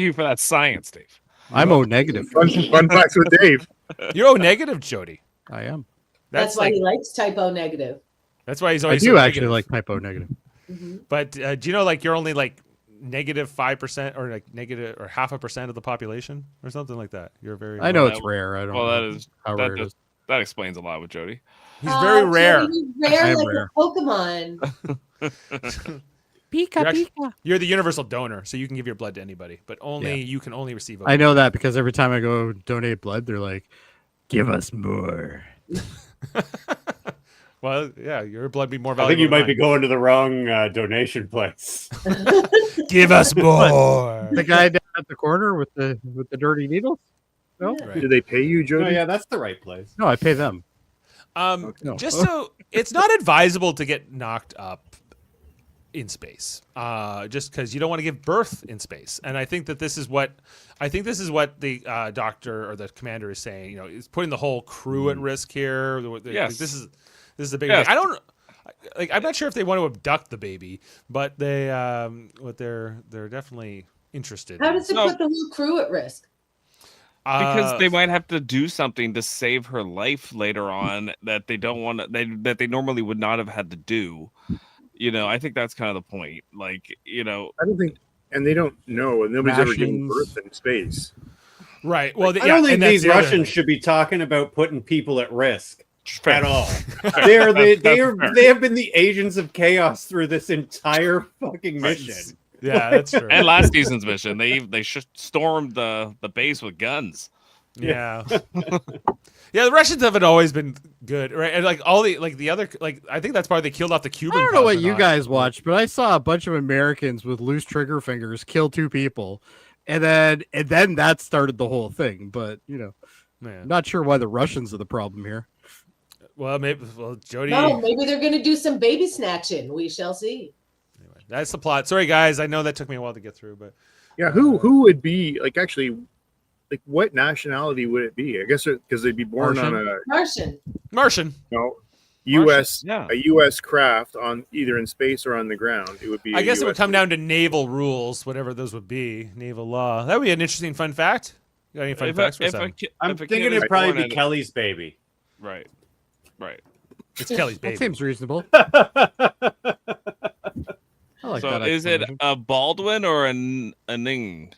you for that science, Dave. I'm O negative. Fun facts with Dave. You're O negative, Jody. I am. That's why he likes type O negative. That's why he's I always. do so actually negative. like type O negative. Mm-hmm. But do you know like you're only like -5% or like negative or 0.5% of the population or something like that? You're very. I know Well, it's rare. I don't Well, know that is how rare it is. that explains a lot with Jody. He's very rare. He's rare I am like rare. a Pokemon. You're the universal donor, so you can give your blood to anybody, but you can only receive. I know that because every time I go donate blood, they're like, "Give us more." Well, yeah, your blood be more I valuable. think you than might be mine. going to the wrong donation place. Give us more. The guy down at the corner with the dirty needles. No, Yeah. Right. Did they pay you, Oh Jody? yeah, that's the right place. no, I pay them. No. No. So it's not advisable to get knocked up in space, just because you don't want to give birth in space. And I think that this is what the doctor or the commander is saying. Is putting the whole crew at risk here. Yes. This is a big Yes. thing. I don't. I'm not sure if they want to abduct the baby, but they're definitely interested. How does it No. put the whole crew at risk? Because they might have to do something to save her life later on that they don't want to, that they normally would not have had to do. I think that's kind of the point. Like, I don't think, and they don't know, and nobody's ever given Rations. birth in space. right. Well, I don't think these Russians should be talking about putting people at risk. at all. They have been the agents of chaos through this entire fucking mission. Yeah, that's true. And last season's mission, they stormed the base with guns. Yeah. Yeah, the Russians haven't always been good, right? And like all the other I think that's why they killed off the Cuban. I don't know what you cosmonaut. guys watched, but I saw a bunch of Americans with loose trigger fingers kill 2 people, and then that started the whole thing. But Yeah. I'm not sure why the Russians are the problem here. Well, Jody. No, maybe they're going to do some baby snatching. We shall see. Anyway, that's the plot. Sorry, guys. I know that took me a while to get through, but Yeah, who would be like actually like what nationality would it be? I guess because they'd be born on a Martian. U.S. Yeah. a U.S. craft on either in space or on the ground. It would be. I guess it would come down to naval rules, whatever those would be, naval law. That would be an interesting fun fact. You got any fun facts for Sam? I'm thinking it'd probably be Kelly's baby. Right. It's Kelly's baby. That seems reasonable. I like So that is it explanation. a Baldwin or a Ning?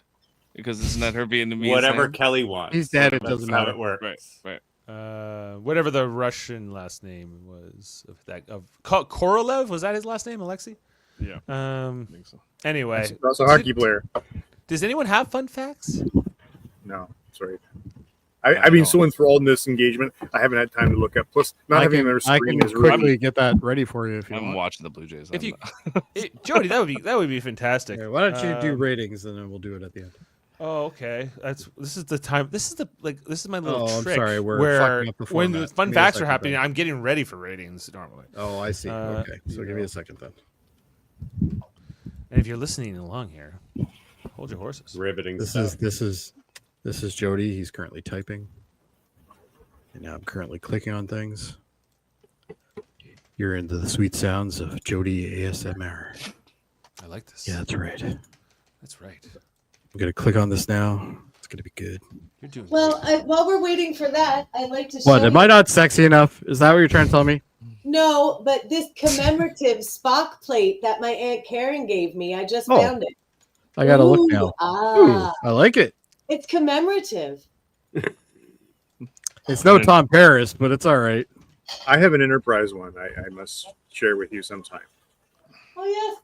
Because isn't that her Vietnamese Whatever name? Kelly wants. He's dead, it That's doesn't how matter. it works. Right. Whatever the Russian last name was of Korolev, was that his last name, Alexei? Yeah. I think so. Anyway, That's a hockey player. does anyone have fun facts? No, sorry. I've been so enthralled in this engagement. I haven't had time to look up. Plus, not having another I screen can is really. quickly get that ready for you if you I'm want. watching the Blue Jays. If I'm you, not- Jody, that would be fantastic. Okay, why don't you do Um, ratings and then we'll do it at the end. Oh, okay. This is the time. This is my little Oh, I'm trick. sorry, we're where fucking up the when the format. fun Give me a facts are second, happening, Ben. I'm getting ready for ratings normally. Oh, I see. Okay, so you give me know. a second then. And if you're listening along here, hold your horses. Riveting. This stuff. is Jody. He's currently typing, and now I'm currently clicking on things. You're into the sweet sounds of Jody ASMR. I like this. Yeah, that's right. I'm That's right. gonna click on this now. It's gonna be good. You're doing Well, great. while we're waiting for that, I'd like to What? show Am I not sexy enough? Is that what you're trying to tell me? No, but this commemorative Spock plate that my Aunt Karen gave me, I just Oh, found it. I gotta look Ooh, now. Ah, I like it. it's commemorative. It's no Tom Paris, but it's all right. I have an Enterprise one. I must share with you sometime. Oh yes.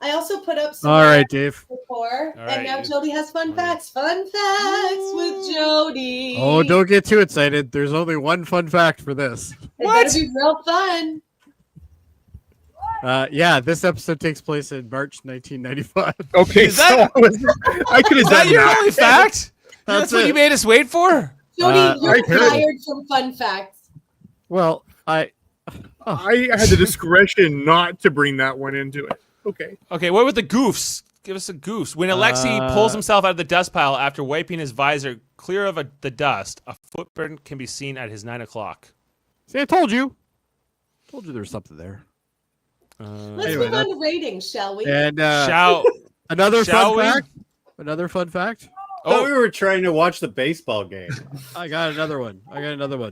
I also put up some All right, Dave. before, All right, and now you- Jody has fun all right. facts. Fun facts with Jody. Oh, don't get too excited. There's only one fun fact for this. It better be real fun. Yeah, this episode takes place in March 1995. Okay, Is that- I could have Is that done your that. only fact? That's what it. you made us wait for? Jody, you're I heard. fired from fun facts. Well, I had the discretion not to bring that one into it. Okay. Okay, what with the goofs? Give us a goofs. When Alexei pulls himself out of the dust pile after wiping his visor clear of the dust, a footprint can be seen at his 9 o'clock. see, I told you. Told you there's something there. Let's Anyway, move on to ratings, shall we? And Shall another shall fun we? fact. Another fun fact. I thought Oh, we were trying to watch the baseball game. I got another one.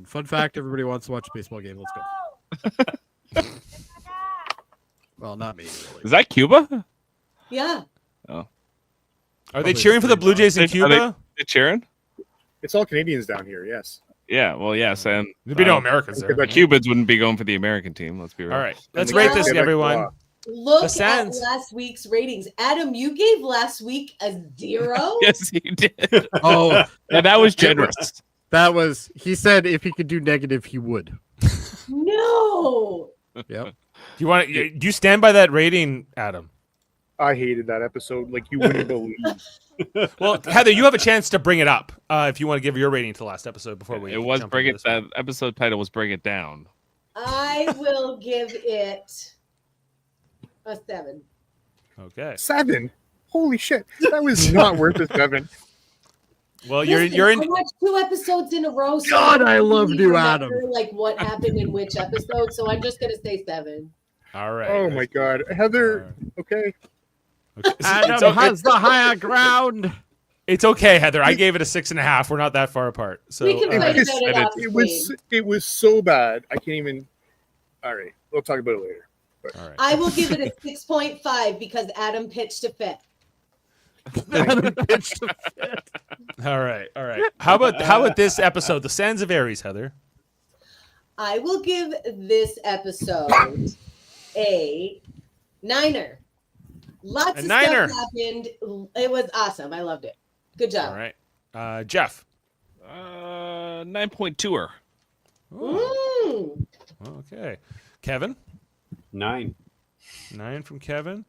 Fun fact. Everybody wants to watch a baseball game. Let's go. Well, not me. Really. Is that Cuba? Yeah. are they Probably cheering for the Blue Jays in Are they- Cuba? They cheering? It's all Canadians down here, yes. Yeah. Well, yes, and There'd be no Americans there. Okay, the Cubans wouldn't be going for the American team. Let's be real. All right, let's Yeah. rate this, Yeah, everyone. Look The at Sands. last week's ratings. Adam, you gave last week a 0. Yes, you did. Oh, And that was generous. that was. He said if he could do negative, he would. No. Yep. Do you stand by that rating, Adam? I hated that episode like you wouldn't believe. Well, Heather, you have a chance to bring it up if you want to give your rating to the last episode before we. It was jump bring into it. this one. That episode title was "Bring It Down." I will give it a 7. Okay. 7. Holy shit. That was not worth a 7. Well, Listen, you're in. I watched 2 episodes in a row. So God, I don't love really you, remember, Adam. Like what happened in which episode. So I'm just gonna say 7. All right. Oh my god. Heather, okay. Okay. Adam has the higher ground. It's okay, Heather. I gave it a 6.5. We're not that far apart. So We can all fight right. about it off It was so bad. I can't even. All right. We'll talk about it later. All right. I will give it a 6.5 because Adam pitched a fit. Adam pitched a fit. All right. All right. How about this episode, The Sands of Aries, Heather? I will give this episode a 9er. Lots A of 9er. stuff happened. It was awesome. I loved it. Good job. All right. Jeff. 9.2er. Okay. Kevin. 9. 9 from Kevin.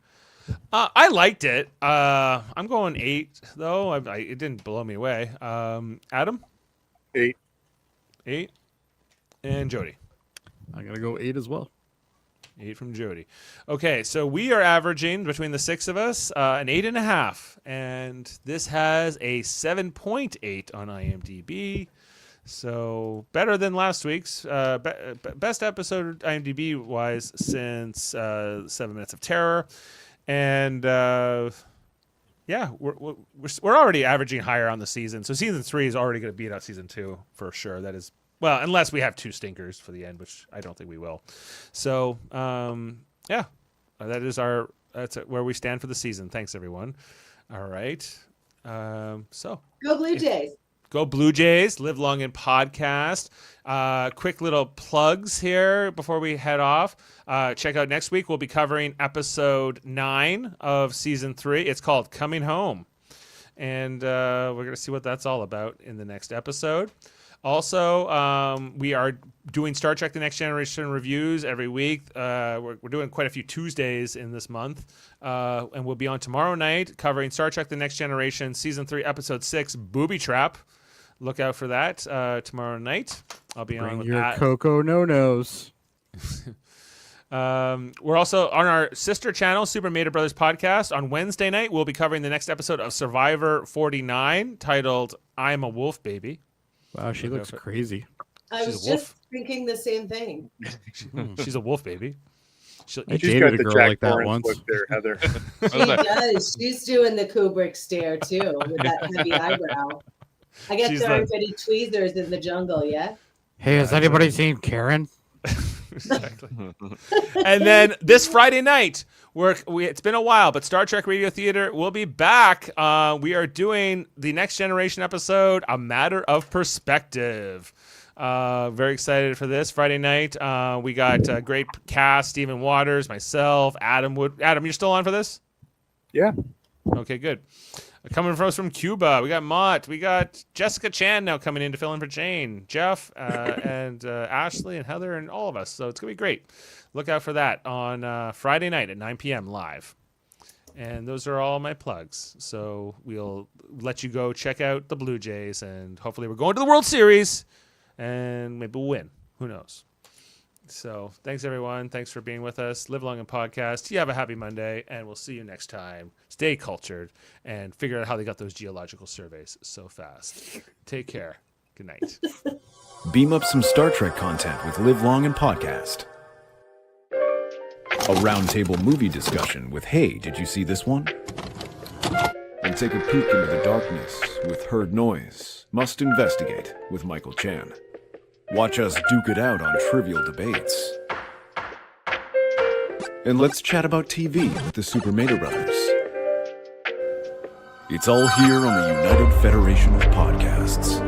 I liked it. I'm going 8 though. It didn't blow me away. Adam. 8. 8. And Jody. I'm gonna go 8 as well. 8 from Jody. Okay, so we are averaging between the 6 of us an 8.5, and this has a 7.8 on IMDb. So better than last week's best episode IMDb wise since 7 Minutes of Terror, and yeah, we're already averaging higher on the season. So season 3 is already going to beat out season 2 for sure. That is, well, unless we have 2 stinkers for the end, which I don't think we will. So yeah, that's where we stand for the season. Thanks everyone. All right. So Go Blue Jays. Go Blue Jays, live long and podcast. Quick little plugs here before we head off. Check out next week. We'll be covering episode 9 of season 3. It's called Coming Home. And we're going to see what that's all about in the next episode. Also, we are doing Star Trek The Next Generation reviews every week. We're doing quite a few Tuesdays in this month. And we'll be on tomorrow night covering Star Trek The Next Generation Season 3, Episode 6, Booby Trap. Look out for that tomorrow night. I'll be on with your that. Coco No-Nos. We're also on our sister channel, Super Mater Brothers Podcast. On Wednesday night, we'll be covering the next episode of Survivor 49, titled I'm a Wolf Baby. Wow, she looks crazy. I She's was a wolf. just thinking the same thing. She's a wolf baby. She'll I eat She's dated got a the girl Jack like that Torrance once. look there, Heather. She does. She's doing the Kubrick stare too with that heavy eyebrow. I guess She's there like- aren't any tweezers in the jungle yet. Hey, has anybody seen Karen? Exactly. And then this Friday night, it's been a while, but Star Trek Radio Theater will be back. We are doing the Next Generation episode, A Matter of Perspective. Very excited for this Friday night. We got a great cast: Stephen Waters, myself, Adam Wood. Adam, you're still on for this? Yeah. Okay, good. Coming from us from Cuba, we got Mott. We got Jessica Chan now coming in to fill in for Jane, Jeff, and Ashley and Heather and all of us. So it's going to be great. Look out for that on Friday night at 9 p.m. live. And those are all my plugs. So we'll let you go check out the Blue Jays, and hopefully we're going to the World Series, and maybe we'll win. Who knows? So thanks, everyone. Thanks for being with us. Live long and podcast. You have a happy Monday, and we'll see you next time. Stay cultured and figure out how they got those geological surveys so fast. Take care. Good night. Beam up some Star Trek content with Live Long and Podcast. A roundtable movie discussion with Hey, did you see this one? And take a peek into the darkness with Heard Noise, Must Investigate with Michael Chan. Watch us duke it out on trivial debates. And let's chat about TV with the Super Mater Brothers. It's all here on the United Federation of Podcasts.